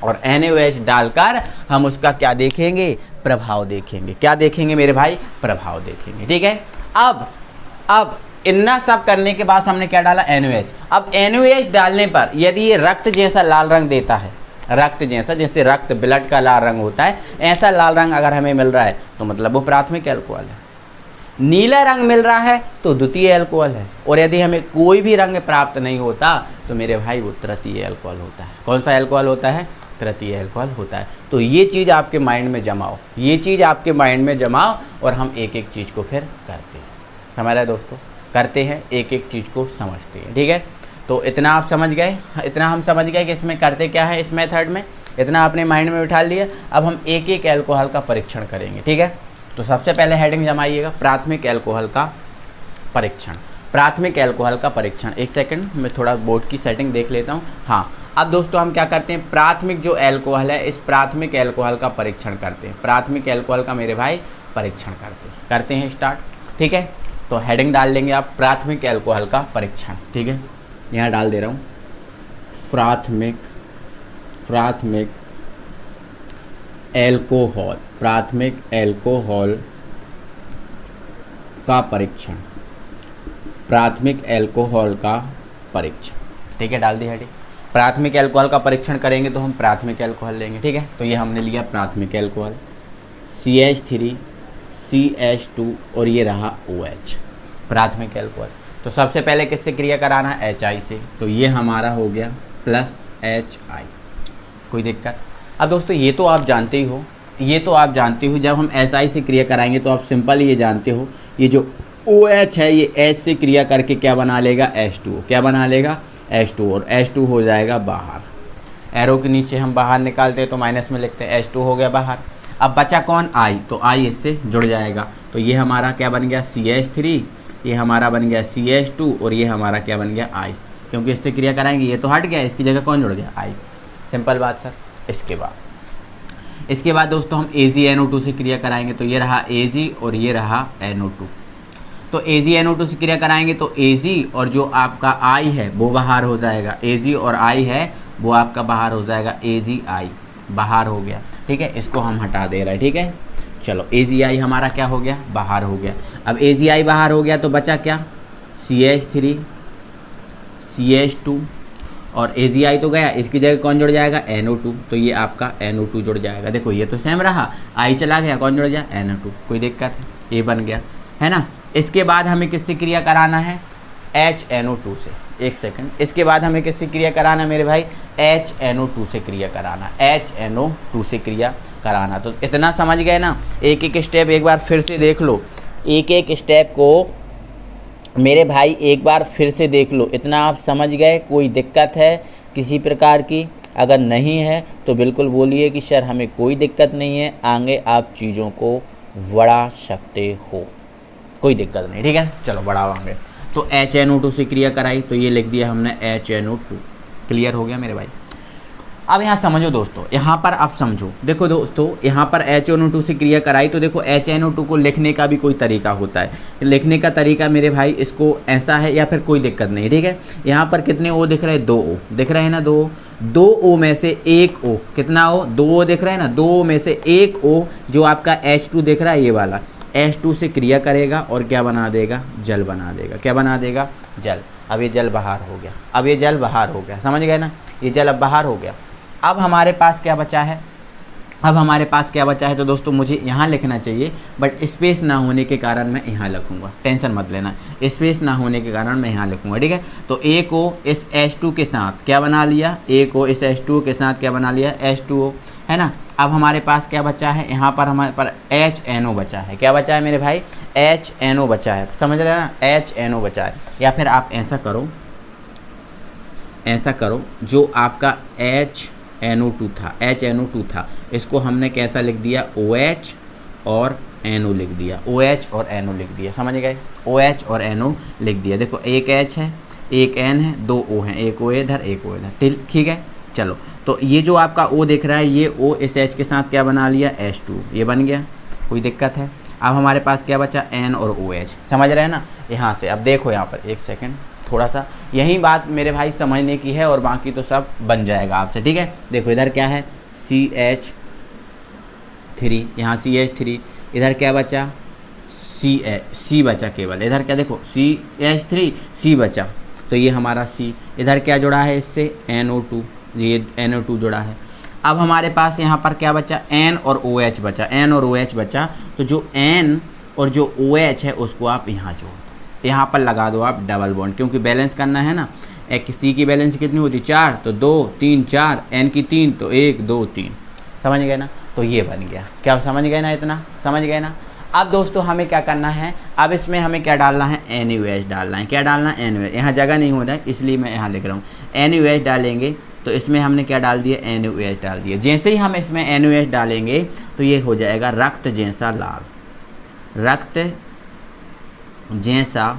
S1: और NaOH डालकर हम उसका क्या देखेंगे, प्रभाव देखेंगे। क्या देखेंगे मेरे भाई, प्रभाव देखेंगे, ठीक है। अब इतना सब करने के बाद हमने क्या डाला, NaOH। अब NaOH डालने पर यदि ये रक्त जैसा लाल रंग देता है, रक्त जैसा, जैसे रक्त ब्लड का लाल रंग होता है, ऐसा लाल रंग अगर हमें मिल रहा है तो मतलब वो प्राथमिक एल्कोहल है। नीला रंग मिल रहा है तो द्वितीय एल्कोहल है। और यदि हमें कोई भी रंग प्राप्त नहीं होता तो मेरे भाई वो तृतीय एल्कोहल होता है। कौन सा एल्कोहल होता है, तृतीय एल्कोहल होता है। तो ये चीज़ आपके माइंड में जमाओ, ये चीज़ आपके माइंड में जमाओ, और हम एक एक चीज़ को फिर करते हैं। समझ रहे दोस्तों, करते हैं, एक एक चीज़ को समझते हैं, ठीक है। तो इतना आप समझ गए, इतना हम समझ गए कि इसमें करते क्या है, इस मेथड में इतना आपने माइंड में बिठा लिया। अब हम एक एक एल्कोहल का परीक्षण करेंगे, ठीक है। तो सबसे पहले हेडिंग जमाइएगा, प्राथमिक एल्कोहल का परीक्षण। प्राथमिक एल्कोहल का परीक्षण, एक सेकंड मैं थोड़ा बोर्ड की सेटिंग देख लेता हूँ। हाँ, अब दोस्तों हम क्या करते हैं, प्राथमिक जो एल्कोहल है इस प्राथमिक एल्कोहल का परीक्षण करते हैं। प्राथमिक एल्कोहल का मेरे भाई परीक्षण करते हैं स्टार्ट, ठीक है। तो हेडिंग डाल लेंगे आप, प्राथमिक एल्कोहल का परीक्षण, ठीक है। यहाँ डाल दे रहा हूँ प्राथमिक एल्कोहल, प्राथमिक एल्कोहल का परीक्षण, प्राथमिक एल्कोहल का परीक्षण, ठीक है। डाल दी हेडिंग, प्राथमिक एल्कोहल का परीक्षण करेंगे तो हम प्राथमिक एल्कोहल लेंगे, ठीक है। तो ये हमने लिया प्राथमिक एल्कोहल CH3 CH2 और ये रहा OH, प्राथमिक एल्कोहल। तो सबसे पहले किससे क्रिया कराना है, HI से। तो ये हमारा हो गया प्लस HI, कोई दिक्कत। अब दोस्तों ये तो आप जानते ही हो, जब हम SI से क्रिया कराएंगे तो आप सिंपल ये जानते हो, ये जो OH है ये H से क्रिया करके क्या बना लेगा, H2O, क्या बना लेगा, H2, और H2 हो जाएगा बाहर। एरो के नीचे हम बाहर निकालते हैं तो माइनस में लिखते हैं, H2 हो गया बाहर। अब बचा कौन, I, तो I इससे जुड़ जाएगा। तो ये हमारा क्या बन गया, CH3, ये हमारा बन गया CH2 और ये हमारा क्या बन गया, I, क्योंकि इससे क्रिया कराएंगे, ये तो हट गया, इसकी जगह कौन जुड़ गया, I। सिंपल बात सर। इसके बाद दोस्तों हम AgNO2 से क्रिया कराएंगे। तो ये रहा Ag और ये रहा NO2। तो AgNO2 से क्रिया कराएंगे तो Ag और जो आपका I है वो बाहर हो जाएगा, Ag और I है वो आपका बाहर हो जाएगा, AgI बाहर हो गया, ठीक है। इसको हम हटा दे रहे हैं, ठीक है। चलो AgI हमारा क्या हो गया, बाहर हो गया। अब AgI बाहर हो गया तो बचा क्या, CH3 CH2 और AgI तो गया, इसकी जगह कौन जुड़ जाएगा, NO2। तो ये आपका NO2 जुड़ जाएगा। देखो ये तो सेम रहा, I चला गया, कौन जुड़ जाए, NO2, कोई दिक्कत है, ये बन गया, है ना। इसके बाद हमें किससे क्रिया कराना है, HNO2 से। एक सेकंड, इसके बाद हमें किससे क्रिया कराना है मेरे भाई, HNO2 से क्रिया कराना, HNO2 से क्रिया कराना। तो इतना समझ गए ना, एक एक स्टेप एक बार फिर से देख लो, एक एक स्टेप को मेरे भाई एक बार फिर से देख लो। इतना आप समझ गए, कोई दिक्कत है किसी प्रकार की, अगर नहीं है तो बिल्कुल बोलिए कि सर हमें कोई दिक्कत नहीं है, आगे आप चीज़ों को बढ़ा सकते हो, कोई दिक्कत नहीं, ठीक है। चलो बढ़ावांगे। तो HNO2 से क्रिया कराई तो ये लिख दिया हमने HNO2, क्लियर हो गया मेरे भाई। अब यहाँ समझो दोस्तों, यहाँ पर आप समझो, देखो दोस्तों यहाँ पर HNO2 से क्रिया कराई तो देखो HNO2 को लिखने का भी कोई तरीका होता है। लिखने का तरीका मेरे भाई इसको ऐसा है या फिर कोई दिक्कत नहीं, ठीक है। यहाँ पर कितने O दिख रहे हैं, 2 O दिख रहे हैं ना, 2 O में से एक O, कितना O, 2 O दिख रहा है ना, 2 O में से एक O जो आपका H2 दिख रहा है, ये वाला H2 से क्रिया करेगा और क्या बना देगा, जल बना देगा। क्या बना देगा, जल। अब ये जल बाहर हो गया, अब ये जल बाहर हो गया, समझ गए ना, ये जल अब बाहर हो गया। अब हमारे पास क्या बचा है, तो दोस्तों मुझे यहाँ लिखना चाहिए, बट स्पेस ना होने के कारण मैं यहाँ लिखूँगा, टेंशन मत लेना, स्पेस ना होने के कारण मैं यहाँ लिखूँगा, ठीक है। तो एक O इस H2 के साथ क्या बना लिया, एक O इस H2 के साथ क्या बना लिया, H2O, है ना। अब हमारे पास क्या बचा है, यहाँ पर हमारे पर HNO बचा है। क्या बचा है मेरे भाई, HNO बचा है, समझ रहे हैं ना, HNO बचा है। या फिर आप ऐसा करो, जो आपका HNO2 था, इसको हमने कैसा लिख दिया, OH और NO लिख दिया, OH और NO लिख दिया, समझ गए, OH और NO लिख दिया। देखो एक H है, एक N है, 2 O हैं, एक O इधर, एक O इधर, ठीक है। चलो तो ये जो आपका O दिख रहा है, ये O इस H के साथ क्या बना लिया, H2, ये बन गया, कोई दिक्कत है। अब हमारे पास क्या बचा, N और OH, समझ रहे हैं ना। यहाँ से अब देखो, यहाँ पर एक सेकंड, थोड़ा सा यही बात मेरे भाई समझने की है और बाकी तो सब बन जाएगा आपसे, ठीक है। देखो इधर क्या है, CH3, यहाँ CH3, इधर क्या बचा, C बचा केवल, इधर क्या देखो CH3 C बचा, तो ये हमारा C, इधर क्या जुड़ा है इससे, NO2, ये NO2 जुड़ा है। अब हमारे पास यहाँ पर क्या बचा, N और OH बचा, तो जो N और जो OH है उसको आप यहाँ जोड़ दो, यहाँ पर लगा दो आप डबल बॉन्ड, क्योंकि बैलेंस करना है ना। एक C की बैलेंस कितनी होती, 4, तो 2 3 4, N की 3 तो 1 2 3, समझ गए ना। तो ये बन गया, क्या समझ गए ना, इतना समझ गए ना। अब दोस्तों हमें क्या करना है, अब इसमें हमें क्या डालना है, NaOH डालना है। क्या डालना है, NaOH। यहाँ जगह नहीं हो रहा है इसलिए मैं यहाँ लिख रहा हूँ। NaOH डालेंगे तो इसमें हमने क्या डाल दिया, NaOH डाल दिया। जैसे ही हम इसमें NaOH डालेंगे तो ये हो जाएगा रक्त जैसा लाल, रक्त जैसा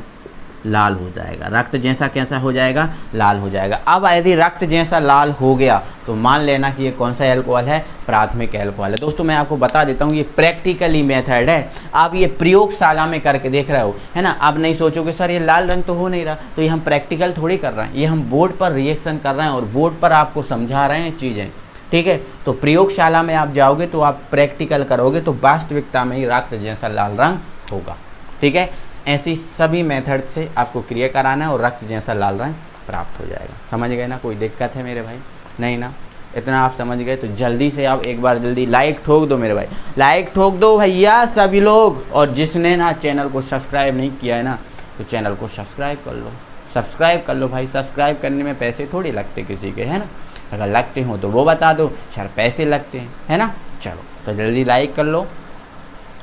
S1: लाल हो जाएगा। रक्त जैसा कैसा हो जाएगा, लाल हो जाएगा। अब यदि रक्त जैसा लाल हो गया तो मान लेना कि ये कौन सा एल्कोहल है, प्राथमिक एल्कोहल है। दोस्तों मैं आपको बता देता हूँ ये प्रैक्टिकली मेथड है, आप ये प्रयोगशाला में करके देख रहे हो, है ना। आप नहीं सोचोगे सर ये लाल रंग तो हो नहीं रहा, तो ये हम प्रैक्टिकल थोड़ी कर रहे हैं, ये हम बोर्ड पर रिएक्शन कर रहे हैं और बोर्ड पर आपको समझा रहे हैं चीज़ें, ठीक है। तो प्रयोगशाला में आप जाओगे तो आप प्रैक्टिकल करोगे तो वास्तविकता में ही रक्त जैसा लाल रंग होगा, ठीक है। ऐसी सभी मेथड से आपको क्रिया कराना है और रक्त जैसा लाल रंग प्राप्त हो जाएगा। समझ गए ना, कोई दिक्कत है मेरे भाई, नहीं ना। इतना आप समझ गए तो जल्दी से आप एक बार जल्दी लाइक ठोक दो मेरे भाई, लाइक ठोक दो भैया सभी लोग। और जिसने ना चैनल को सब्सक्राइब नहीं किया है ना तो चैनल को सब्सक्राइब कर लो, सब्सक्राइब कर लो भाई। सब्सक्राइब करने में पैसे थोड़ी लगते किसी के, है ना। अगर लगते हो तो वो बता दो, सर पैसे लगते हैं, है ना। चलो तो जल्दी लाइक कर लो,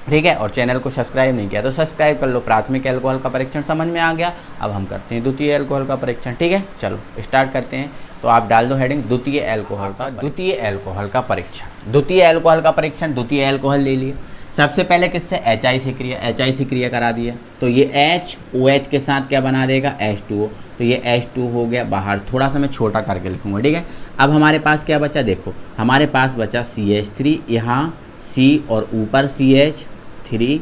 S1: ठीक है। और चैनल को सब्सक्राइब नहीं किया तो सब्सक्राइब कर लो। प्राथमिक एल्कोहल का परीक्षण समझ में आ गया। अब हम करते हैं द्वितीय एल्कोहल का परीक्षण, ठीक है। चलो स्टार्ट करते हैं। तो आप डाल दो हेडिंग द्वितीय एल्कोहल का, द्वितीय एल्कोहल का परीक्षण। द्वितीय एल्कोहल का परीक्षण, द्वितीय एल्कोहल ले लिए। सबसे पहले किससे, HI से क्रिया, HI से क्रिया करा दिया तो ये H OH के साथ क्या बना देगा, H2O। तो ये H2 हो गया बाहर, थोड़ा सा मैं छोटा करके लिखूँगा, ठीक है। अब हमारे पास क्या बचा, देखो हमारे पास बचा CH3, यहाँ C और ऊपर CH3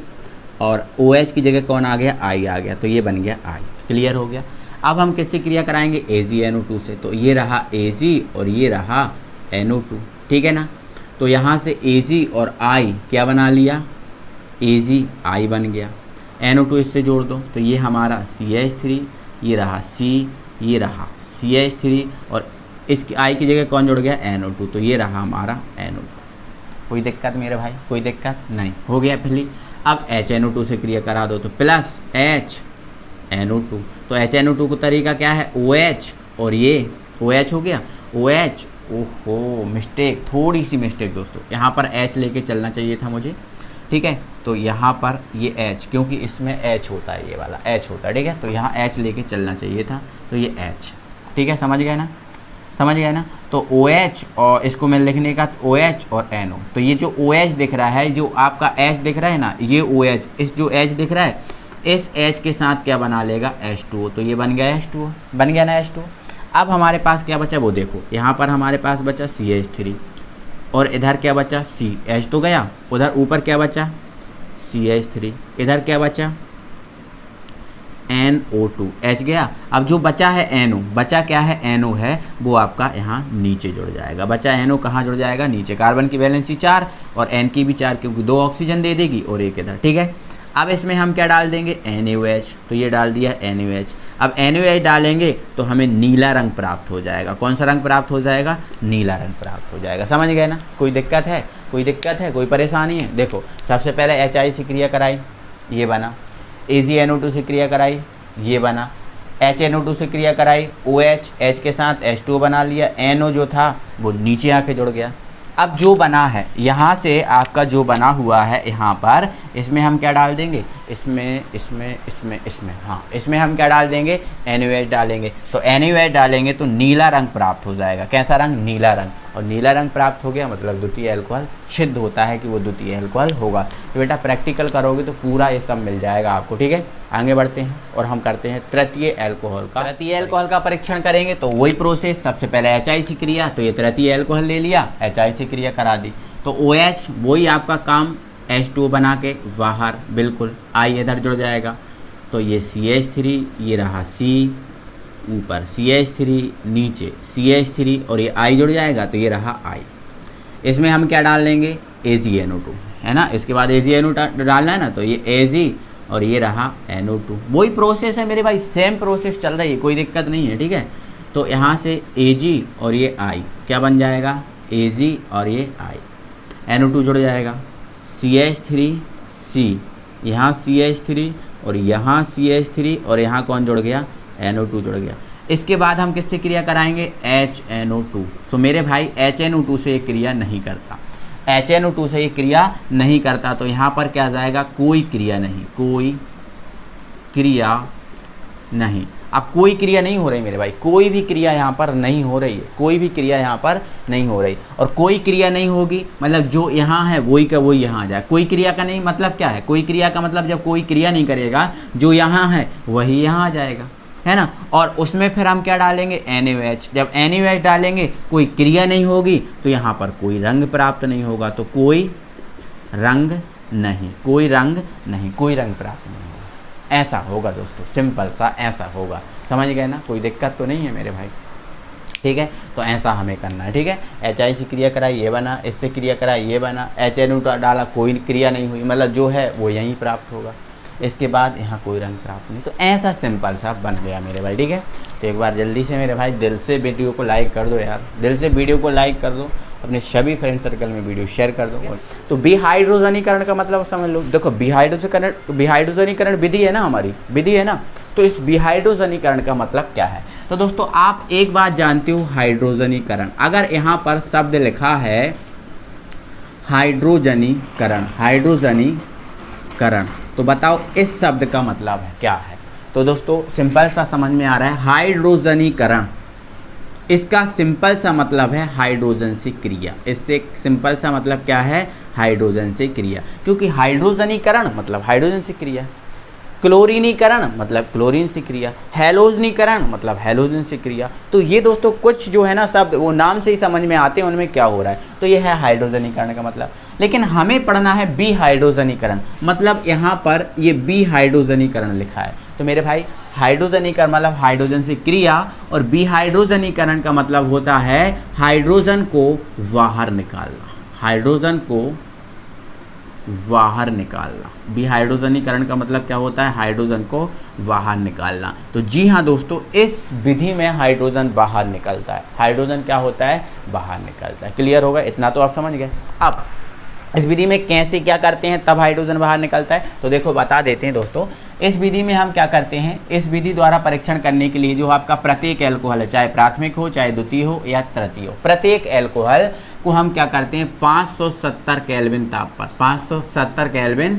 S1: और OH की जगह कौन आ गया, I आ गया, तो ये बन गया I। क्लियर हो गया। अब हम किससे क्रिया कराएंगे, AgNO2 से। तो ये रहा Ag और ये रहा NO2, ठीक है ना। तो यहाँ से Ag और I क्या बना लिया, AgI बन गया। NO2 इससे जोड़ दो तो ये हमारा CH3, ये रहा C, ये रहा CH3 और इसकी I की जगह कौन जुड़ गया, NO2, तो ये रहा हमारा NO2। कोई दिक्कत मेरे भाई, कोई दिक्कत नहीं, हो गया पहली। अब HNO2 से क्रिया करा दो तो प्लस HNO2। तो HNO2 का तरीका क्या है, OH और ये OH हो गया, OH। ओहो मिस्टेक, थोड़ी सी मिस्टेक दोस्तों, यहाँ पर H लेके चलना चाहिए था मुझे, ठीक है। तो यहाँ पर ये H, क्योंकि इसमें H होता है, ये वाला H होता है, ठीक है। तो यहाँ H लेके चलना चाहिए था, तो ये H, ठीक है। समझ गए ना, समझ गए ना। तो OH और इसको मैं लिखने का OH और NO। तो ये जो OH दिख रहा है, जो आपका H दिख रहा है ना, ये OH, इस जो H दिख रहा है, इस H के साथ क्या बना लेगा, H2O। तो ये बन गया H2O, बन गया ना H2O। अब हमारे पास क्या बचा, वो देखो यहाँ पर हमारे पास बचा CH3 और इधर क्या बचा, CH तो गया, उधर ऊपर क्या बचा CH3, इधर क्या बचा NO2, H गया। अब जो बचा है NO, बचा क्या है, NO है, वो आपका यहाँ नीचे जुड़ जाएगा। बचा NO कहाँ जुड़ जाएगा, नीचे। कार्बन की वैलेंसी 4 और N की भी 4, क्योंकि 2 ऑक्सीजन दे देगी और एक इधर, ठीक है। अब इसमें हम क्या डाल देंगे, NaOH। तो ये डाल दिया NaOH। अब NaOH डालेंगे तो हमें नीला रंग प्राप्त हो जाएगा। कौन सा रंग प्राप्त हो जाएगा, नीला रंग प्राप्त हो जाएगा। समझ गए ना, कोई दिक्कत है, कोई दिक्कत है, कोई परेशानी है। देखो सबसे पहले HI से क्रिया कराई, ये बना। AgNO2 से क्रिया कराई, ये बना। HNO2 से क्रिया कराई, OH, H के साथ H2O बना लिया। NO जो था वो नीचे आके जुड़ गया। अब जो बना है यहाँ से आपका जो बना हुआ है यहाँ पर, इसमें हम क्या डाल देंगे, इसमें हाँ, इसमें हम क्या डाल देंगे, NaOH डालेंगे। तो NaOH डालेंगे तो नीला रंग प्राप्त हो जाएगा। कैसा रंग, नीला रंग। और नीला रंग प्राप्त हो गया मतलब द्वितीय एल्कोहल सिद्ध होता है कि वो द्वितीय एल्कोहल होगा। तो बेटा प्रैक्टिकल करोगे तो पूरा ये सब मिल जाएगा आपको, ठीक है। आगे बढ़ते हैं और हम करते हैं तृतीय एल्कोहल का। तृतीय एल्कोहल का परीक्षण करेंगे तो वही प्रोसेस, सबसे पहले HI से क्रिया, तो ये तृतीय एल्कोहल ले लिया, HI से क्रिया करा दी। तो OH वही आपका काम, H2O बना के बाहर, बिल्कुल। I इधर जुड़ जाएगा तो ये CH3, ये रहा C, ऊपर CH3, नीचे CH3 और ये I जुड़ जाएगा तो ये रहा I। इसमें हम क्या डाल लेंगे, AgNO2, है ना। इसके बाद AgNO2 डालना है ना, तो ये Ag और ये रहा NO2। वही प्रोसेस है मेरे भाई, सेम प्रोसेस चल रही है, कोई दिक्कत नहीं है, ठीक है। तो यहाँ से Ag और ये I क्या बन जाएगा, Ag और ये I, NO2 जुड़ जाएगा, CH3C, यहाँ CH3 और यहाँ CH3 और यहाँ कौन जुड़ गया, NO2 जुड़ गया। इसके बाद हम किससे क्रिया कराएंगे, HNO2। तो मेरे भाई HNO2 से क्रिया नहीं करता। HNO2 से ये क्रिया नहीं करता, तो यहाँ पर क्या आ जाएगा, कोई क्रिया नहीं, कोई क्रिया नहीं। अब कोई क्रिया नहीं हो रही मेरे भाई, कोई भी क्रिया यहाँ पर नहीं हो रही है, कोई भी क्रिया यहाँ पर नहीं हो रही। और कोई क्रिया नहीं होगी मतलब जो यहाँ है वही का वही यहाँ आ जाए। कोई क्रिया का नहीं मतलब क्या है, कोई क्रिया का मतलब जब कोई क्रिया नहीं करेगा जो यहाँ है वही यहाँ आ जाएगा, है ना। और उसमें फिर हम क्या डालेंगे, NaOH। जब NaOH डालेंगे कोई क्रिया नहीं होगी तो यहाँ पर कोई रंग प्राप्त नहीं होगा, तो कोई रंग नहीं, कोई रंग नहीं, कोई रंग प्राप्त नहीं होगा। ऐसा होगा दोस्तों, सिंपल सा ऐसा होगा, समझ गए ना, कोई दिक्कत तो नहीं है मेरे भाई, ठीक है। तो ऐसा हमें करना है, ठीक है। HI से क्रिया कराई ये बना, इससे क्रिया कराई ये बना, HNO2 डाला कोई क्रिया नहीं हुई, मतलब जो है वो यहीं प्राप्त होगा। इसके बाद यहाँ कोई रंग प्राप्त नहीं, तो ऐसा सिंपल सा बन गया मेरे भाई, ठीक है। तो एक बार जल्दी से मेरे भाई दिल से वीडियो को लाइक कर दो यार, दिल से वीडियो को लाइक कर दो, अपने सभी फ्रेंड सर्कल में वीडियो शेयर कर दो। तो विहाइड्रोजनीकरण का मतलब समझ लो, देखो विहाइड्रोजनीकरण विधि है ना, हमारी विधि है ना, तो इस विहाइड्रोजनीकरण का मतलब क्या है। तो दोस्तों आप एक बात जानते हो, हाइड्रोजनीकरण, अगर यहाँ पर शब्द लिखा है हाइड्रोजनीकरण, हाइड्रोजनीकरण, तो बताओ इस शब्द का मतलब है क्या है। तो दोस्तों सिंपल सा समझ में आ रहा है, हाइड्रोजनीकरण, इसका सिंपल सा मतलब है हाइड्रोजन से क्रिया। इससे सिंपल सा मतलब क्या है, हाइड्रोजन से क्रिया, क्योंकि हाइड्रोजनीकरण मतलब हाइड्रोजन से क्रिया, क्लोरीनीकरण मतलब क्लोरीन से क्रिया, हैलोजनीकरण मतलब हैलोजन से क्रिया। तो ये दोस्तों कुछ जो है ना शब्द वो नाम से ही समझ में आते हैं उनमें क्या हो रहा है, तो ये है हाइड्रोजनीकरण का मतलब। लेकिन हमें पढ़ना है विहाइड्रोजनीकरण, मतलब यहाँ पर ये विहाइड्रोजनीकरण लिखा है। तो मेरे भाई हाइड्रोजनीकरण मतलब हाइड्रोजन से क्रिया, और विहाइड्रोजनीकरण का मतलब होता है हाइड्रोजन को बाहर निकालना, हाइड्रोजन को बाहर निकालना। विहाइड्रोजनीकरण का मतलब क्या होता है, हाइड्रोजन को बाहर निकालना। तो जी हाँ दोस्तों, इस विधि में हाइड्रोजन बाहर निकलता है, हाइड्रोजन क्या होता है, बाहर निकलता है। क्लियर होगा, इतना तो आप समझ गए। अब इस विधि में कैसे क्या करते हैं तब हाइड्रोजन बाहर निकलता है, तो देखो बता देते हैं दोस्तों। इस विधि में हम क्या करते हैं, इस विधि द्वारा परीक्षण करने के लिए जो आपका प्रत्येक एल्कोहल है, चाहे प्राथमिक हो चाहे द्वितीय हो या तृतीय हो, प्रत्येक एल्कोहल को हम क्या करते हैं 570 केल्विन ताप पर, 570 केल्विन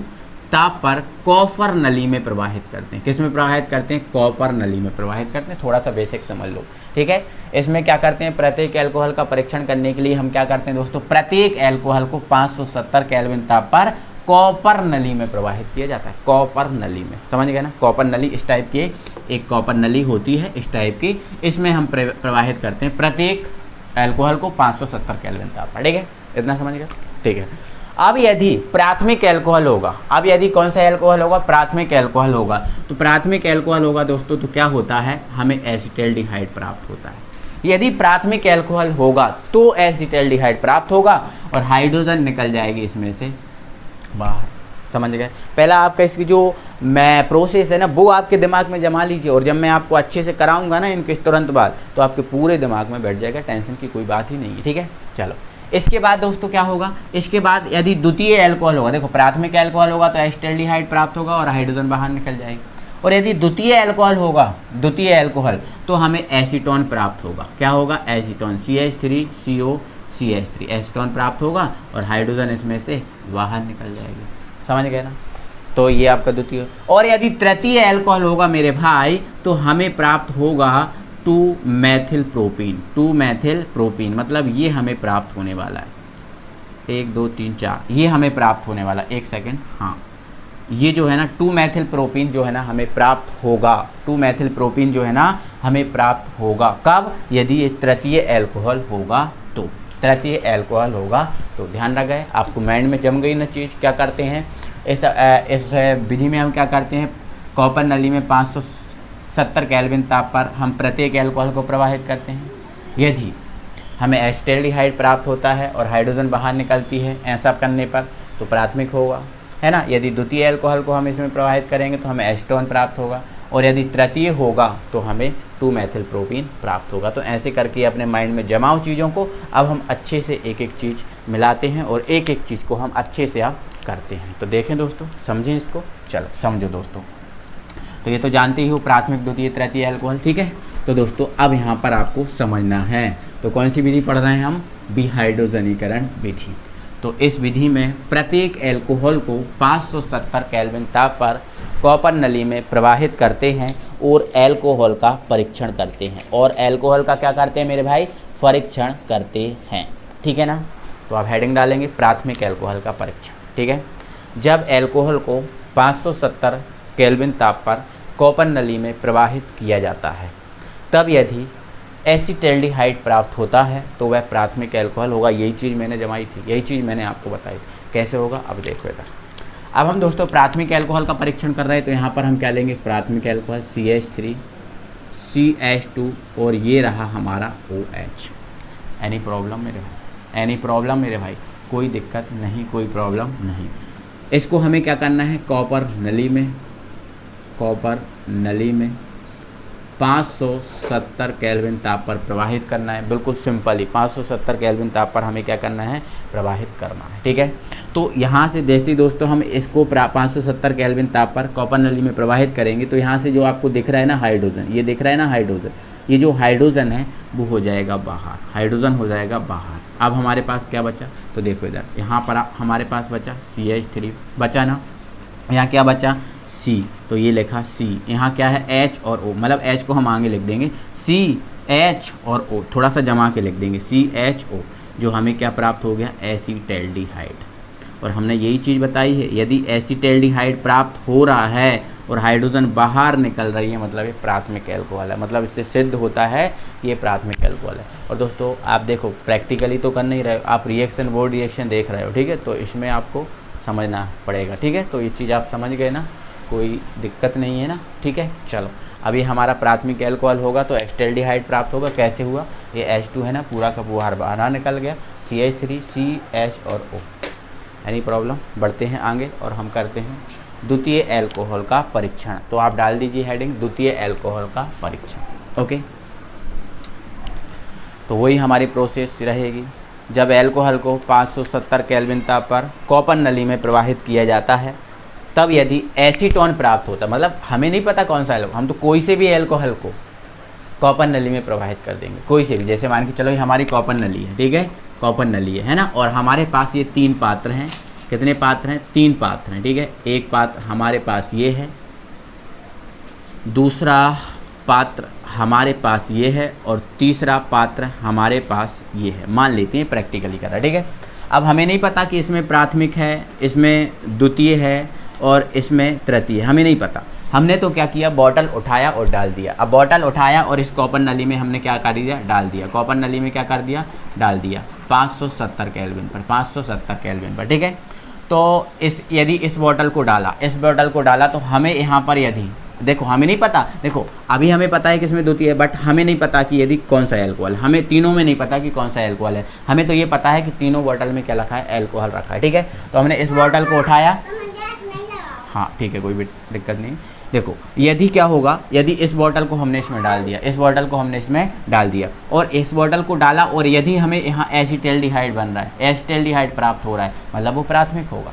S1: ताप पर कॉपर नली में प्रवाहित करते हैं। किस में प्रवाहित करते हैं, कॉपर नली में प्रवाहित करते हैं। थोड़ा सा बेसिक समझ लो, ठीक है। इसमें क्या करते हैं, प्रत्येक एल्कोहल का परीक्षण करने के लिए हम क्या करते हैं दोस्तों, प्रत्येक एल्कोहल को 570 केल्विन ताप पर कॉपर नली में प्रवाहित किया जाता है, कॉपर नली में, समझ गए ना। कॉपर नली इस टाइप की एक कॉपर नली होती है इस टाइप की, इसमें हम प्रवाहित करते हैं प्रत्येक एल्कोहल को 570 केल्विन ताप पर, ठीक है, इतना समझ गए, ठीक है। अब यदि प्राथमिक एल्कोहल होगा, अब यदि कौन सा एल्कोहल होगा, प्राथमिक एल्कोहल होगा, तो प्राथमिक एल्कोहल होगा दोस्तों तो क्या होता है, हमें एसिटाल्डिहाइड प्राप्त होता है। यदि प्राथमिक एल्कोहल होगा तो एसिटाल्डिहाइड प्राप्त होगा और हाइड्रोजन निकल जाएगी इसमें से बाहर, समझ गए। पहला आपका इसकी जो मैं प्रोसेस है ना वो आपके दिमाग में जमा लीजिए, और जब मैं आपको अच्छे से कराऊंगा ना इनके तुरंत बाद तो आपके पूरे दिमाग में बैठ जाएगा, टेंशन की कोई बात ही नहीं है, ठीक है। चलो इसके बाद दोस्तों क्या होगा, इसके बाद यदि द्वितीय एल्कोहल होगा, देखो प्राथमिक एल्कोहल होगा तो एसिटाल्डिहाइड प्राप्त होगा और हाइड्रोजन बाहर निकल जाएगी, और यदि द्वितीय एल्कोहल होगा, द्वितीय एल्कोहल, तो हमें एसीटोन प्राप्त होगा। क्या होगा, एसीटोन, CH3COCH3 एसीटोन प्राप्त होगा और हाइड्रोजन इसमें से बाहर निकल जाएगी, समझ गए ना। तो ये आपका द्वितीय। और यदि तृतीय एल्कोहल होगा मेरे भाई तो हमें प्राप्त होगा 2-मेथिल प्रोपीन, 2-मेथिल प्रोपीन, मतलब ये हमें प्राप्त होने वाला है, 1 2 3 4, ये हमें प्राप्त होने वाला, एक सेकेंड, हाँ ये जो है ना 2-मेथिल प्रोपीन जो है ना हमें प्राप्त होगा, 2-मेथिल प्रोपीन जो है ना हमें प्राप्त होगा। कब, यदि ये तृतीय एल्कोहल होगा तो, तृतीय एल्कोहल होगा तो। ध्यान रख गए, आपको माइंड में जम गई ना चीज़। क्या करते हैं इस विधि में हम क्या करते हैं, कॉपर नली में 570 केल्विन ताप पर हम प्रत्येक एल्कोहल को प्रवाहित करते हैं। यदि हमें एसिटाल्डिहाइड प्राप्त होता है और हाइड्रोजन बाहर निकलती है, ऐसा करने पर तो प्राथमिक होगा, है ना। यदि द्वितीय एल्कोहल को हम इसमें प्रवाहित करेंगे तो हमें एसीटोन प्राप्त होगा, और यदि तृतीय होगा तो हमें 2-मेथिल प्रोपीन प्राप्त होगा। तो ऐसे करके अपने माइंड में जमाओ चीज़ों को। अब हम अच्छे से एक एक चीज़ मिलाते हैं और एक एक चीज़ को हम अच्छे से अब करते हैं। तो देखें दोस्तों, समझें इसको, चलो समझो दोस्तों। तो ये तो जानते ही हो प्राथमिक द्वितीय तृतीय एल्कोहल, ठीक है। तो दोस्तों अब यहाँ पर आपको समझना है, तो कौन सी विधि पढ़ रहे हैं हम, विहाइड्रोजनीकरण विधि। तो इस विधि में प्रत्येक एल्कोहल को 570 केल्विन ताप पर कॉपर नली में प्रवाहित करते हैं और एल्कोहल का परीक्षण करते हैं। और एल्कोहल का क्या करते हैं मेरे भाई? परीक्षण करते हैं। ठीक है ना? तो आप हेडिंग डालेंगे प्राथमिक एल्कोहल का परीक्षण। ठीक है। जब एल्कोहल को 570 केल्विन ताप पर कॉपर नली में प्रवाहित किया जाता है, तब यदि एसिटैल्डिहाइड प्राप्त होता है तो वह प्राथमिक एल्कोहल होगा। यही चीज़ मैंने जमाई थी, यही चीज़ मैंने आपको बताई थी। कैसे होगा अब देखो इधर। अब हम दोस्तों प्राथमिक एल्कोहल का परीक्षण कर रहे हैं, तो यहाँ पर हम क्या लेंगे? प्राथमिक एल्कोहल CH3 CH2 और ये रहा हमारा OH। एनी प्रॉब्लम मेरे भाई? एनी प्रॉब्लम मेरे भाई? कोई दिक्कत नहीं, कोई प्रॉब्लम नहीं। इसको हमें क्या करना है? कॉपर नली में 570 केल्विन ताप पर प्रवाहित करना है। बिल्कुल सिंपल ही 570 केल्विन ताप पर हमें क्या करना है? प्रवाहित करना है। ठीक है। तो यहाँ से जैसे दोस्तों हम इसको 570 केल्विन ताप पर कॉपर नली में प्रवाहित करेंगे, तो यहाँ से जो आपको दिख रहा है ना हाइड्रोजन, ये दिख रहा है ना हाइड्रोजन, ये जो हाइड्रोजन है वो हो जाएगा बाहर, हाइड्रोजन हो जाएगा बाहर। अब हमारे पास क्या बचा? तो देखो इधर, यहाँ पर हमारे पास बचा CH3 बचा ना, यहाँ क्या बचा? C, तो ये लिखा C। यहाँ क्या है? H और O, मतलब H को हम आगे लिख देंगे, CH और O थोड़ा सा जमा के लिख देंगे, CHO, जो हमें क्या प्राप्त हो गया? एसिटैल्डिहाइड। और हमने यही चीज़ बताई है, यदि एसिटैल्डिहाइड प्राप्त हो रहा है और हाइड्रोजन बाहर निकल रही है, मतलब ये प्राथमिक एल्कोहल है। मतलब इससे सिद्ध होता है कि ये प्राथमिक एल्कोहल है। और दोस्तों आप देखो प्रैक्टिकली तो कर नहीं रहे हो, आप रिएक्शन बोर्ड रिएक्शन देख रहे हो। ठीक है। तो इसमें आपको समझना पड़ेगा। ठीक है। तो ये चीज़ आप समझ गए ना, कोई दिक्कत नहीं है ना? ठीक है। चलो अभी हमारा प्राथमिक एल्कोहल होगा तो एसिटैल्डिहाइड प्राप्त होगा। कैसे हुआ? ये H2 है ना, पूरा का पूरा बाहर निकल गया, CH3 CH और O। Any problem? बढ़ते हैं आगे और हम करते हैं द्वितीय एल्कोहल का परीक्षण। तो आप डाल दीजिए हेडिंग द्वितीय एल्कोहल का परीक्षण। ओके। तो वही हमारी प्रोसेस रहेगी। जब एल्कोहल को 570 केल्विन ताप पर कॉपर नली में प्रवाहित किया जाता है, तब यदि एसीटोन प्राप्त होता, मतलब हमें नहीं पता कौन सा एल्कोहल, हम तो कोई से भी एल्कोहल को कॉपर नली में प्रवाहित कर देंगे, कोई से भी। जैसे मान के चलो ये हमारी कॉपर नली है। ठीक है। कॉपर नली है ना, और हमारे पास ये 3 पात्र हैं। कितने पात्र हैं? 3 पात्र हैं। ठीक है। एक पात्र हमारे पास ये है, दूसरा पात्र हमारे पास ये है, और तीसरा पात्र हमारे पास ये है। मान लेते हैं प्रैक्टिकली कर रहा है। ठीक है। अब हमें नहीं पता कि इसमें प्राथमिक है, इसमें द्वितीय है और इसमें तृतीय, हमें नहीं पता। हमने तो क्या किया? बॉटल उठाया और डाल दिया। अब बॉटल उठाया और इस कॉपर नली में हमने क्या कर दिया? डाल दिया। कॉपर नली में क्या कर दिया? डाल दिया 570 केल्विन पर, 570 केल्विन पर। ठीक है। तो यदि इस बॉटल को डाला तो हमें यहाँ पर यदि देखो, हमें नहीं पता, देखो अभी हमें पता है कि इसमें द्वितीय है, बट हमें नहीं पता कि यदि कौन सा एल्कोहल, हमें तीनों में नहीं पता कि कौन सा एल्कोहल है। हमें तो ये पता है कि तीनों बॉटल में क्या रखा है? एल्कोहल रखा है। ठीक है। तो हमने इस बॉटल को उठाया, हाँ ठीक है, कोई भी दिक्कत नहीं। देखो यदि क्या होगा, यदि इस बॉटल को हमने इसमें डाल दिया, इस बॉटल को हमने इसमें डाल दिया और इस बॉटल को डाला, और यदि हमें यहाँ एसिटैल्डिहाइड बन रहा है, एसिटैल्डिहाइड प्राप्त हो रहा है, मतलब वो प्राथमिक होगा।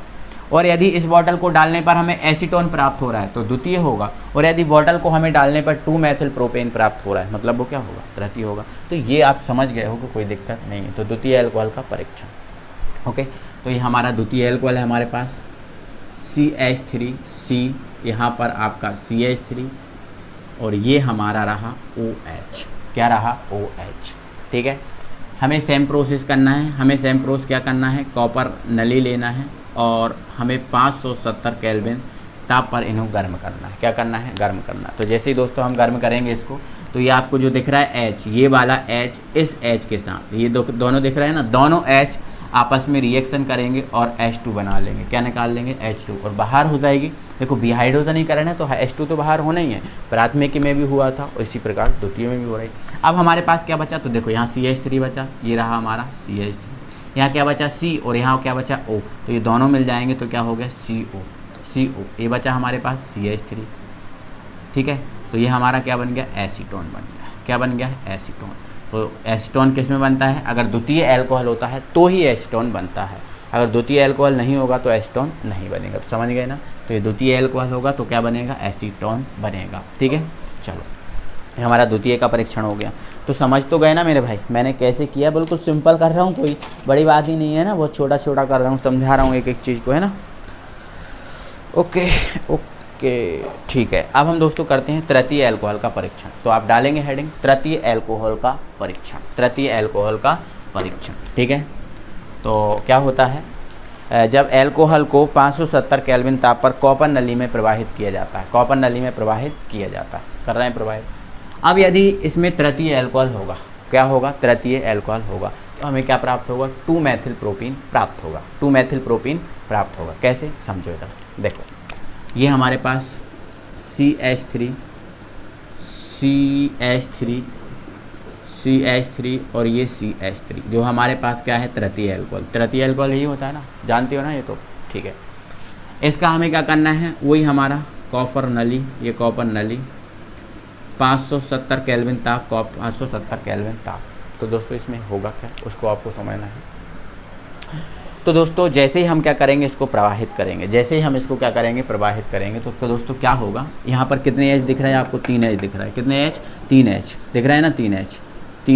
S1: और यदि इस बॉटल को डालने पर हमें एसीटोन प्राप्त हो रहा है तो द्वितीय होगा। और यदि बॉटल को हमें डालने पर 2-मेथिल प्रोपेन प्राप्त हो रहा है, मतलब वो क्या होगा? तृतीय होगा। तो ये आप समझ गए हो कि कोई दिक्कत नहीं है। तो द्वितीय एल्कोहल का परीक्षण। ओके। तो ये हमारा द्वितीय एल्कोहल है, हमारे पास CH3C, यहाँ पर आपका CH3 और ये हमारा रहा OH। क्या रहा? OH। ठीक है। हमें सेम प्रोसेस करना है, हमें सेम प्रोसेस क्या करना है? कॉपर नली लेना है और हमें 570 केल्विन ताप पर इन्हें गर्म करना है। क्या करना है? गर्म करना है। तो जैसे ही दोस्तों हम गर्म करेंगे इसको, तो ये आपको जो दिख रहा है H, ये वाला H इस H के साथ, ये दोनों दिख रहे हैं ना, दोनों H आपस में रिएक्शन करेंगे और H2 बना लेंगे। क्या निकाल लेंगे? H2, और बाहर हो जाएगी। देखो बिहाइड्रोजनीकरण है तो H2 तो बाहर होना ही है, प्राथमिक में भी हुआ था और इसी प्रकार द्वितीय में भी हो रही। अब हमारे पास क्या बचा? तो देखो यहाँ CH3 बचा, ये रहा हमारा CH3, यहाँ क्या बचा? C, और यहाँ क्या बचा? O। तो ये दोनों मिल जाएंगे तो क्या हो गया? CO। ये बचा हमारे पास CH3। ठीक है। तो ये हमारा क्या बन गया? एसीटोन बन गया। क्या बन गया? एसीटोन। तो एसीटोन किस में बनता है? अगर द्वितीय एल्कोहल होता है तो ही एसीटोन बनता है, अगर द्वितीय एल्कोहल नहीं होगा तो एसीटोन नहीं बनेगा। तो समझ गए ना? तो ये द्वितीय एल्कोहल होगा तो क्या बनेगा? एसीटोन बनेगा। ठीक है। चलो हमारा द्वितीय का परीक्षण हो गया। तो समझ तो गए ना मेरे भाई, मैंने कैसे किया, बिल्कुल सिंपल कर रहा हूँ, कोई बड़ी बात ही नहीं है ना, बहुत छोटा छोटा कर रहा हूँ, समझा रहा हूँ एक एक चीज़ को, है ना। ओके ओके ठीक है। अब हम दोस्तों करते हैं तृतीय अल्कोहल का परीक्षण। तो आप डालेंगे हेडिंग तृतीय अल्कोहल का परीक्षण, तृतीय अल्कोहल का परीक्षण, ठीक है। तो क्या होता है, जब अल्कोहल को 570 केल्विन ताप पर कॉपर नली में प्रवाहित किया जाता है, कॉपर नली में प्रवाहित किया जाता है, कर रहे हैं प्रवाहित। अब यदि इसमें तृतीय अल्कोहल होगा, क्या होगा, तृतीय अल्कोहल होगा, तो हमें क्या प्राप्त होगा, 2 मेथिल प्रोपीन प्राप्त होगा, 2 मेथिल प्रोपीन प्राप्त होगा। कैसे, समझो इधर देखो, ये हमारे पास CH3 और ये CH3, जो हमारे पास क्या है, तृतीय अल्कोहल। तृतीय अल्कोहल यही होता है ना, जानते हो ना ये तो, ठीक है। इसका हमें क्या करना है, वही हमारा कॉपर नली, ये कॉपर नली 570 केल्विन ताप, 570 केल्विन ताप। तो दोस्तों इसमें होगा क्या, उसको आपको समझना है। तो दोस्तों जैसे ही हम क्या करेंगे, इसको प्रवाहित करेंगे, जैसे ही हम इसको क्या करेंगे, प्रवाहित करेंगे, तो दोस्तों क्या होगा, यहाँ पर कितने H दिख रहा है आपको, 3 H दिख रहा है, कितने H, 3 H दिख रहा है ना, 3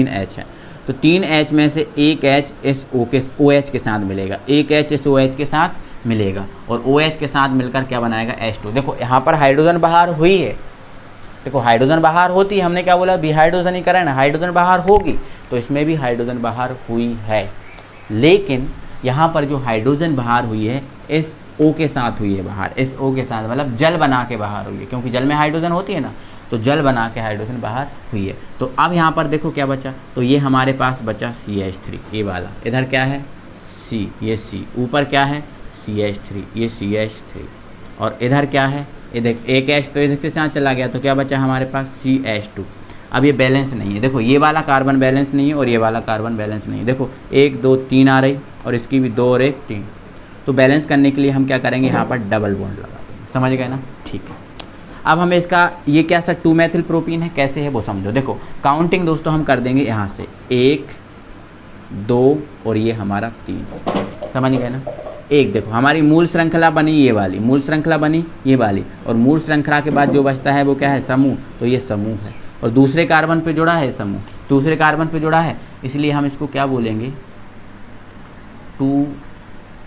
S1: H है। तो 3 H में से एक H इस OH के साथ मिलेगा, एक H इस OH के साथ मिलेगा, और OH के साथ मिलकर क्या बनाएगा, H2। देखो यहाँ पर हाइड्रोजन बाहर हुई है, देखो हाइड्रोजन बाहर होती है, हमने क्या बोला, विहाइड्रोजनीकरण, हाइड्रोजन बाहर होगी, तो इसमें भी हाइड्रोजन बाहर हुई है, लेकिन यहाँ पर जो हाइड्रोजन बाहर हुई है इस O के साथ हुई है बाहर, इस O के साथ, मतलब जल बना के बाहर हुई है, क्योंकि जल में हाइड्रोजन होती है ना, तो जल बना के हाइड्रोजन बाहर हुई है। तो अब यहाँ पर देखो क्या बचा, तो ये हमारे पास बचा CH3, ये वाला, इधर क्या है C, ये C, ऊपर क्या है CH3, ये CH3, और इधर क्या है, इधर एक H तो इधर के साथ चला गया, तो क्या बचा हमारे पास CH2। अब ये बैलेंस नहीं है, देखो ये वाला कार्बन बैलेंस नहीं है और ये वाला कार्बन बैलेंस नहीं है, देखो 1 2 3 आ रही, और इसकी भी 2 और 1 3। तो बैलेंस करने के लिए हम क्या करेंगे, यहाँ पर डबल बॉन्ड लगा देंगे, समझ गए ना, ठीक है। अब हमें इसका ये क्या सा 2 मेथिल प्रोपीन है, कैसे है वो समझो। देखो काउंटिंग दोस्तों हम कर देंगे यहाँ से 1 2 और ये हमारा 3, समझ गए ना। एक देखो हमारी मूल श्रृंखला बनी, ये वाली मूल श्रृंखला बनी, ये वाली, और मूल श्रृंखला के बाद जो बचता है वो क्या है, समूह, तो ये समूह है, और दूसरे कार्बन पे जुड़ा है समूह, दूसरे कार्बन पे जुड़ा है, इसलिए हम इसको क्या बोलेंगे, 2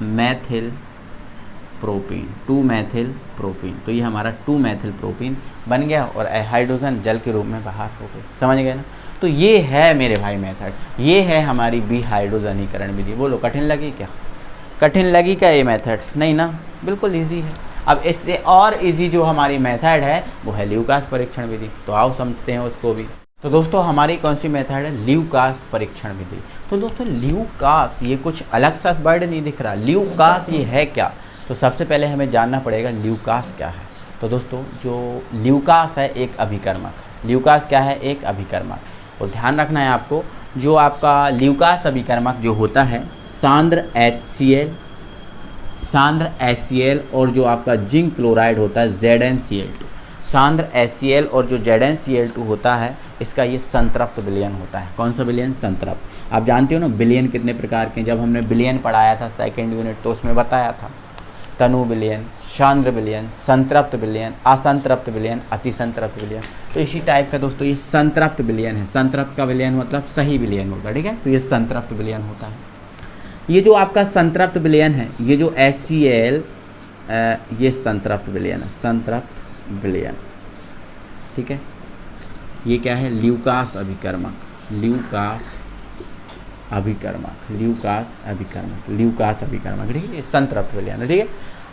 S1: मेथिल प्रोपीन, 2 मेथिल प्रोपीन। तो ये हमारा 2 मेथिल प्रोपीन बन गया, और हाइड्रोजन जल के रूप में बाहर हो गए, समझ गए ना। तो ये है मेरे भाई मेथड, ये है हमारी विहाइड्रोजनीकरण विधि। बोलो कठिन लगी क्या, कठिन लगी क्या ये मेथड, नहीं ना, बिल्कुल इजी है। अब इससे और इजी जो हमारी मेथड है वो है ल्यूकास परीक्षण विधि, तो आओ समझते हैं उसको भी। तो दोस्तों हमारी कौन सी मेथड है, ल्यूकास परीक्षण विधि। तो दोस्तों ल्यूकास, ये कुछ अलग सा वर्ड नहीं दिख रहा, ल्यूकास ये है क्या, तो सबसे पहले हमें जानना पड़ेगा ल्यूकास क्या है। तो दोस्तों जो ल्यूकास है एक अभिकर्मक, ल्यूकास क्या है, एक अभिकर्मक। और ध्यान रखना है आपको, जो आपका ल्यूकास अभिकर्मक जो होता है सांद्र HCl और जो आपका जिंक क्लोराइड होता है ZnCl2, सांद्र HCl और जो ZnCl2 होता है, इसका ये संतृप्त विलयन होता है। कौन सा विलयन, संतृप्त। आप जानते हो ना विलयन कितने प्रकार के, जब हमने विलयन पढ़ाया था सेकंड यूनिट, तो उसमें बताया था तनु विलयन, सांद्र विलयन, संतृप्त विलयन, असंतृप्त विलयन, अतिसंतृप्त विलयन। तो इसी टाइप का दोस्तों ये संतृप्त विलयन है। संतृप्त का विलयन मतलब सही विलयन होता है, ठीक है, तो ये संतृप्त विलयन होता है। ये जो आपका संतृप्त विलयन है, ये जो HCl, ये संतृप्त विलयन है, संतृप्त विलयन, ठीक है। ये क्या है, ल्यूकास अभिकर्मक, ल्यूकास अभिकर्मक, ल्यूकास अभिकर्मक, ल्यूकास अभिकर्मक, ठीक है, ये संतृप्त विलयन है, ठीक है।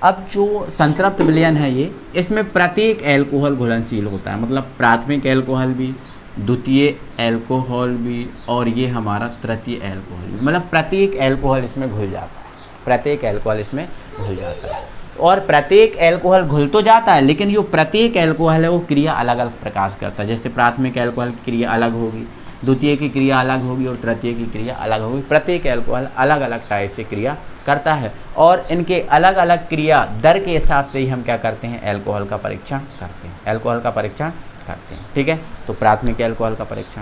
S1: अब जो संतृप्त विलयन है ये, इसमें प्रत्येक एल्कोहल घुलनशील होता है, मतलब प्राथमिक एल्कोहल भी, द्वितीय एल्कोहल भी, और ये हमारा तृतीय एल्कोहल भी, मतलब प्रत्येक एल्कोहल इसमें घुल जाता है, प्रत्येक एल्कोहल इसमें घुल जाता है। और प्रत्येक एल्कोहल घुल तो जाता है, लेकिन जो प्रत्येक एल्कोहल है वो क्रिया अलग अलग प्रकार से करता है। जैसे प्राथमिक एल्कोहल की क्रिया अलग होगी, द्वितीय की क्रिया अलग होगी, और तृतीय की क्रिया अलग होगी। प्रत्येक एल्कोहल अलग अलग टाइप से क्रिया करता है, और इनके अलग अलग क्रिया दर के हिसाब से ही हम क्या करते हैं, एल्कोहल का परीक्षण करते हैं, एल्कोहल का परीक्षण करते हैं, ठीक है। तो प्राथमिक एल्कोहल का परीक्षण,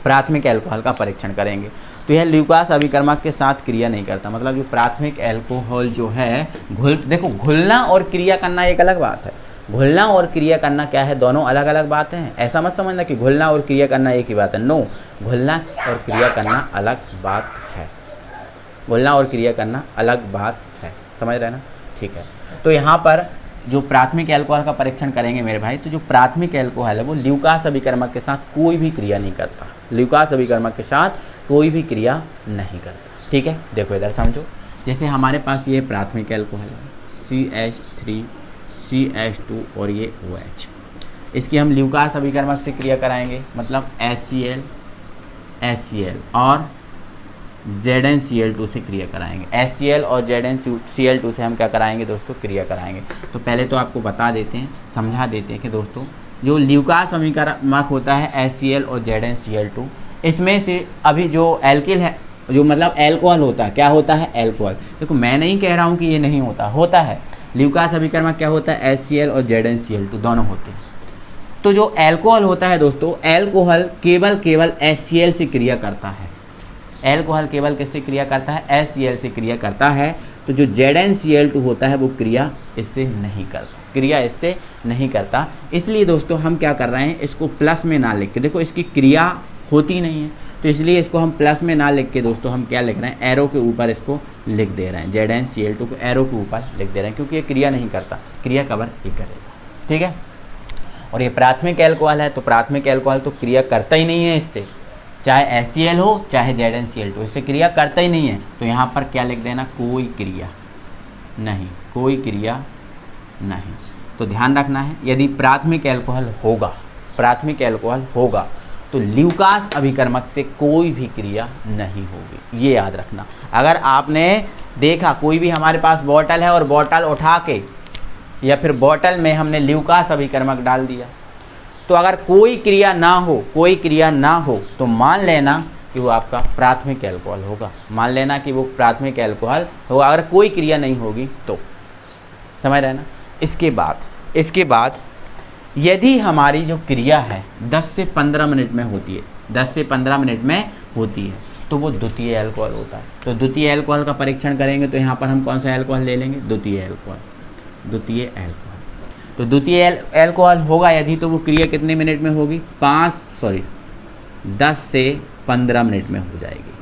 S1: प्राथमिक एल्कोहल का परीक्षण करेंगे, तो यह ल्यूकास अभिकर्मक के साथ क्रिया नहीं करता। मतलब जो प्राथमिक एल्कोहल जो है देखो घुलना और क्रिया करना एक अलग बात है। घुलना और क्रिया करना क्या है, दोनों अलग अलग बातें हैं। ऐसा मत समझना कि घुलना और क्रिया करना एक ही बात है। नो, घुलना और क्रिया करना अलग बात है। घुलना और क्रिया करना अलग बात है, समझ रहे हैं ना? ठीक है। तो यहाँ पर जो प्राथमिक एल्कोहल का परीक्षण करेंगे मेरे भाई, तो जो प्राथमिक एल्कोहल है वो ल्यूकास अभिकर्मक के साथ कोई भी क्रिया नहीं करता। ल्यूकास अभिकर्मक के साथ कोई भी क्रिया नहीं करता। ठीक है, देखो इधर समझो। जैसे हमारे पास ये प्राथमिक एल्कोहल है CH3 CH2 और ये OH, इसकी हम ल्यूकास अभिकर्मक से क्रिया कराएंगे, मतलब HCl HCl और ZnCl2 से क्रिया कराएंगे। HCl और ZnCl2 से हम क्या कराएंगे दोस्तों, क्रिया कराएंगे। तो पहले तो आपको बता देते हैं, समझा देते हैं कि दोस्तों जो ल्यूकास अभिकर्मक होता है HCl और ZnCl2, इसमें से अभी जो एल्किल है, जो मतलब एल्कोहल होता है, क्या होता है, एल्कोहल। देखो मैं नहीं कह रहा हूँ कि ये नहीं होता, होता है। ल्यूकास अभिकर्मक क्या होता है, HCl और ZnCl2 दोनों होते हैं। तो जो एल्कोहल होता है दोस्तों, एल्कोहल केवल HCl से क्रिया करता है। एल्कोहल केवल किससे क्रिया करता है, HCl से क्रिया करता है। तो जो ZnCl2 होता है वो क्रिया इससे नहीं करता, क्रिया इससे नहीं करता। इसलिए दोस्तों हम क्या कर रहे हैं, इसको प्लस में ना लिख के, देखो इसकी क्रिया होती नहीं है तो इसलिए इसको हम प्लस में ना लिख के दोस्तों हम क्या लिख रहे हैं, एरो के ऊपर इसको लिख दे रहे हैं। ZnCl2 को एरो के ऊपर लिख दे रहे हैं, क्योंकि ये क्रिया नहीं करता, क्रिया कवर ही करेगा। ठीक है। और ये प्राथमिक एल्कोहल है, तो प्राथमिक एल्कोहल तो क्रिया करता ही नहीं है इससे, चाहे HCl हो चाहे ZnCl2, इससे क्रिया करता ही नहीं है। तो यहाँ पर क्या लिख देना, कोई क्रिया नहीं, कोई क्रिया नहीं। तो ध्यान रखना है, यदि प्राथमिक एल्कोहल होगा, प्राथमिक एल्कोहल होगा तो ल्यूकास अभिकर्मक से कोई भी क्रिया नहीं होगी, ये याद रखना। अगर आपने देखा कोई भी हमारे पास बोतल है और बोतल उठा के या फिर बोतल में हमने ल्यूकास अभिकर्मक डाल दिया, तो अगर कोई क्रिया ना हो, कोई क्रिया ना हो, तो मान लेना कि वो आपका प्राथमिक एल्कोहल होगा। मान लेना कि वो प्राथमिक एल्कोहल होगा, अगर कोई क्रिया नहीं होगी तो, समझ रहे ना? इसके बाद यदि हमारी जो क्रिया है 10 से 15 मिनट में होती है, 10 से 15 मिनट में होती है, तो वो द्वितीय एल्कोहल होता है। तो द्वितीय एल्कोहल का परीक्षण करेंगे तो यहाँ पर हम कौन सा एल्कोहल ले लेंगे, द्वितीय एल्कोहल। द्वितीय एल्कोहल, तो द्वितीय एल्कोहल होगा यदि, तो वो क्रिया कितने मिनट में होगी, 10 से 15 मिनट में हो जाएगी।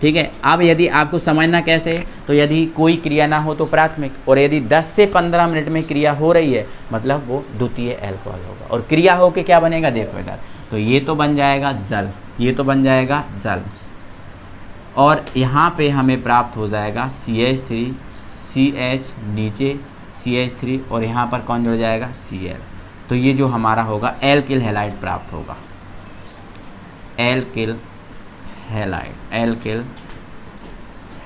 S1: ठीक है। अब यदि आपको समझना कैसे, तो यदि कोई क्रिया ना हो तो प्राथमिक, और यदि 10 से 15 मिनट में क्रिया हो रही है मतलब वो द्वितीय एल्कोहल होगा। और क्रिया हो के क्या बनेगा, देखो इधर, तो ये तो बन जाएगा जल, ये तो बन जाएगा जल, और यहाँ पे हमें प्राप्त हो जाएगा CH3 CH, नीचे CH3, और यहाँ पर कौन जुड़ जाएगा, Cl। तो ये जो हमारा होगा एल्किल हैलाइड प्राप्त होगा, एल्किल हैलाइड, एल्किल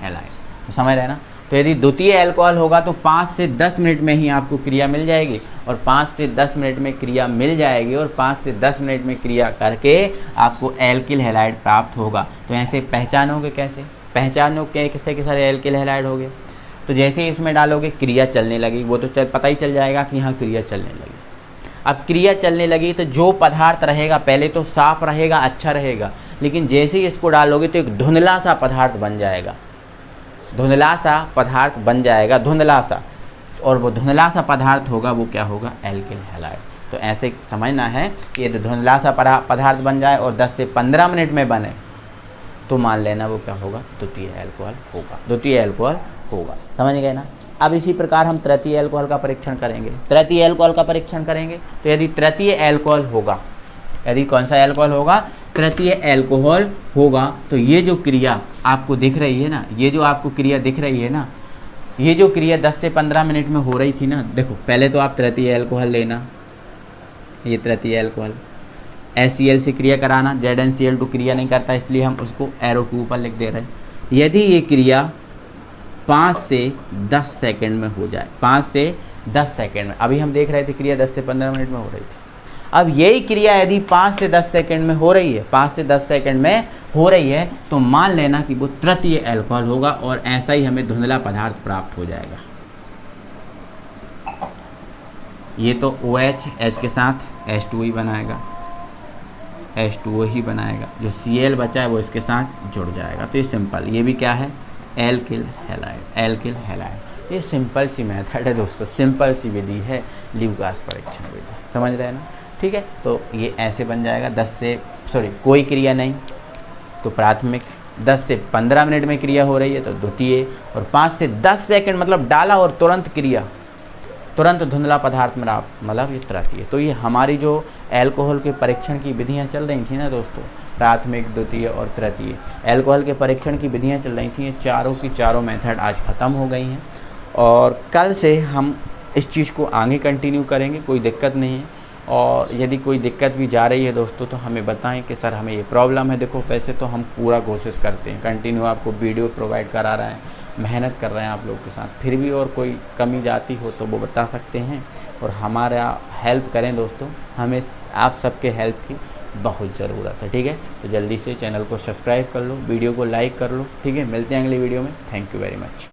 S1: हैलाइड। तो समझ रहे ना? तो यदि द्वितीय एल्कोहल होगा तो 5 से 10 मिनट में ही आपको क्रिया मिल जाएगी, और 5 से 10 मिनट में क्रिया मिल जाएगी, और 5 से 10 मिनट में क्रिया करके आपको एल्किल हैलाइड प्राप्त होगा। तो ऐसे पहचानोगे कैसे, पहचानोगे कैसे कि सर एल्किल हैलाइड हो गया, तो जैसे ही इसमें डालोगे क्रिया चलने लगी, वो तो पता ही चल जाएगा कि हाँ क्रिया चलने लगी। अब क्रिया चलने लगी तो जो पदार्थ रहेगा पहले तो साफ रहेगा, अच्छा रहेगा, लेकिन जैसे ही इसको डालोगे तो एक धुंधला सा पदार्थ बन जाएगा, धुंधला सा पदार्थ बन जाएगा, धुंधला सा, और वो धुंधला सा पदार्थ होगा वो क्या होगा, एल्किल हैलाइड। तो ऐसे समझना है कि यदि धुंधला सा पदार्थ बन जाए और 10 से 15 मिनट में बने तो मान लेना वो क्या होगा, द्वितीय एल्कोहल होगा, द्वितीय एल्कोहल होगा। समझ गए ना? अब इसी प्रकार हम तृतीय एल्कोहल का परीक्षण करेंगे। तृतीय एल्कोहल का परीक्षण करेंगे तो यदि तृतीय एल्कोहल होगा, यदि कौन सा एल्कोहल होगा, तृतीय एल्कोहल होगा, तो ये जो क्रिया आपको दिख रही है ना, ये जो आपको क्रिया दिख रही है ना, ये जो क्रिया 10 से 15 मिनट में हो रही थी ना, देखो पहले तो आप तृतीय एल्कोहल लेना, ये तृतीय एल्कोहल HCl से क्रिया कराना, ZnCl2 क्रिया नहीं करता इसलिए हम उसको एरो के ऊपर लिख दे रहे हैं। यदि ये क्रिया 5 से 10 सेकंड में हो जाए, 5 से 10 सेकंड में, अभी हम देख रहे थे क्रिया 10 से 15 मिनट में हो रही थी, अब यही क्रिया यदि 5 से 10 सेकंड में हो रही है, 5 से 10 सेकंड में हो रही है, तो मान लेना कि वो तृतीय एल्कोहल होगा, और ऐसा ही हमें धुंधला पदार्थ प्राप्त हो जाएगा। ये तो OH, H के साथ H2 ही बनाएगा, H2O ही बनाएगा, जो Cl बचा है वो इसके साथ जुड़ जाएगा। तो ये सिंपल, ये भी क्या है, एल्किल हैलाइड, एल्किल हैलाइड। ये सिंपल सी मेथड है दोस्तों, सिंपल सी विधि है ल्यूकास परीक्षण विधि, समझ रहे हैं ना। ठीक है, तो ये ऐसे बन जाएगा। कोई क्रिया नहीं तो प्राथमिक, 10 से 15 मिनट में क्रिया हो रही है तो द्वितीय, और 5 से 10 सेकंड मतलब डाला और तुरंत क्रिया, तुरंत धुंधला पदार्थ में मतलब ये तृतीय। तो ये हमारी जो एल्कोहल के परीक्षण की विधियाँ चल रही थी ना दोस्तों, प्राथमिक, द्वितीय और तृतीय एल्कोहल के परीक्षण की विधियाँ चल रही थी, ये चारों की चारों मेथड आज ख़त्म हो गई हैं और कल से हम इस चीज़ को आगे कंटिन्यू करेंगे, कोई दिक्कत नहीं है। और यदि कोई दिक्कत भी जा रही है दोस्तों तो हमें बताएं कि सर हमें ये प्रॉब्लम है। देखो वैसे तो हम पूरा कोशिश करते हैं, कंटिन्यू आपको वीडियो प्रोवाइड करा रहे हैं, मेहनत कर रहे हैं आप लोग के साथ, फिर भी और कोई कमी जाती हो तो वो बता सकते हैं और हमारा हेल्प करें दोस्तों, हमें आप सबके हेल्प की बहुत ज़रूरत है। ठीक है, तो जल्दी से चैनल को सब्सक्राइब कर लो, वीडियो को लाइक कर लो। ठीक है, मिलते हैं अगली वीडियो में। Thank you very much.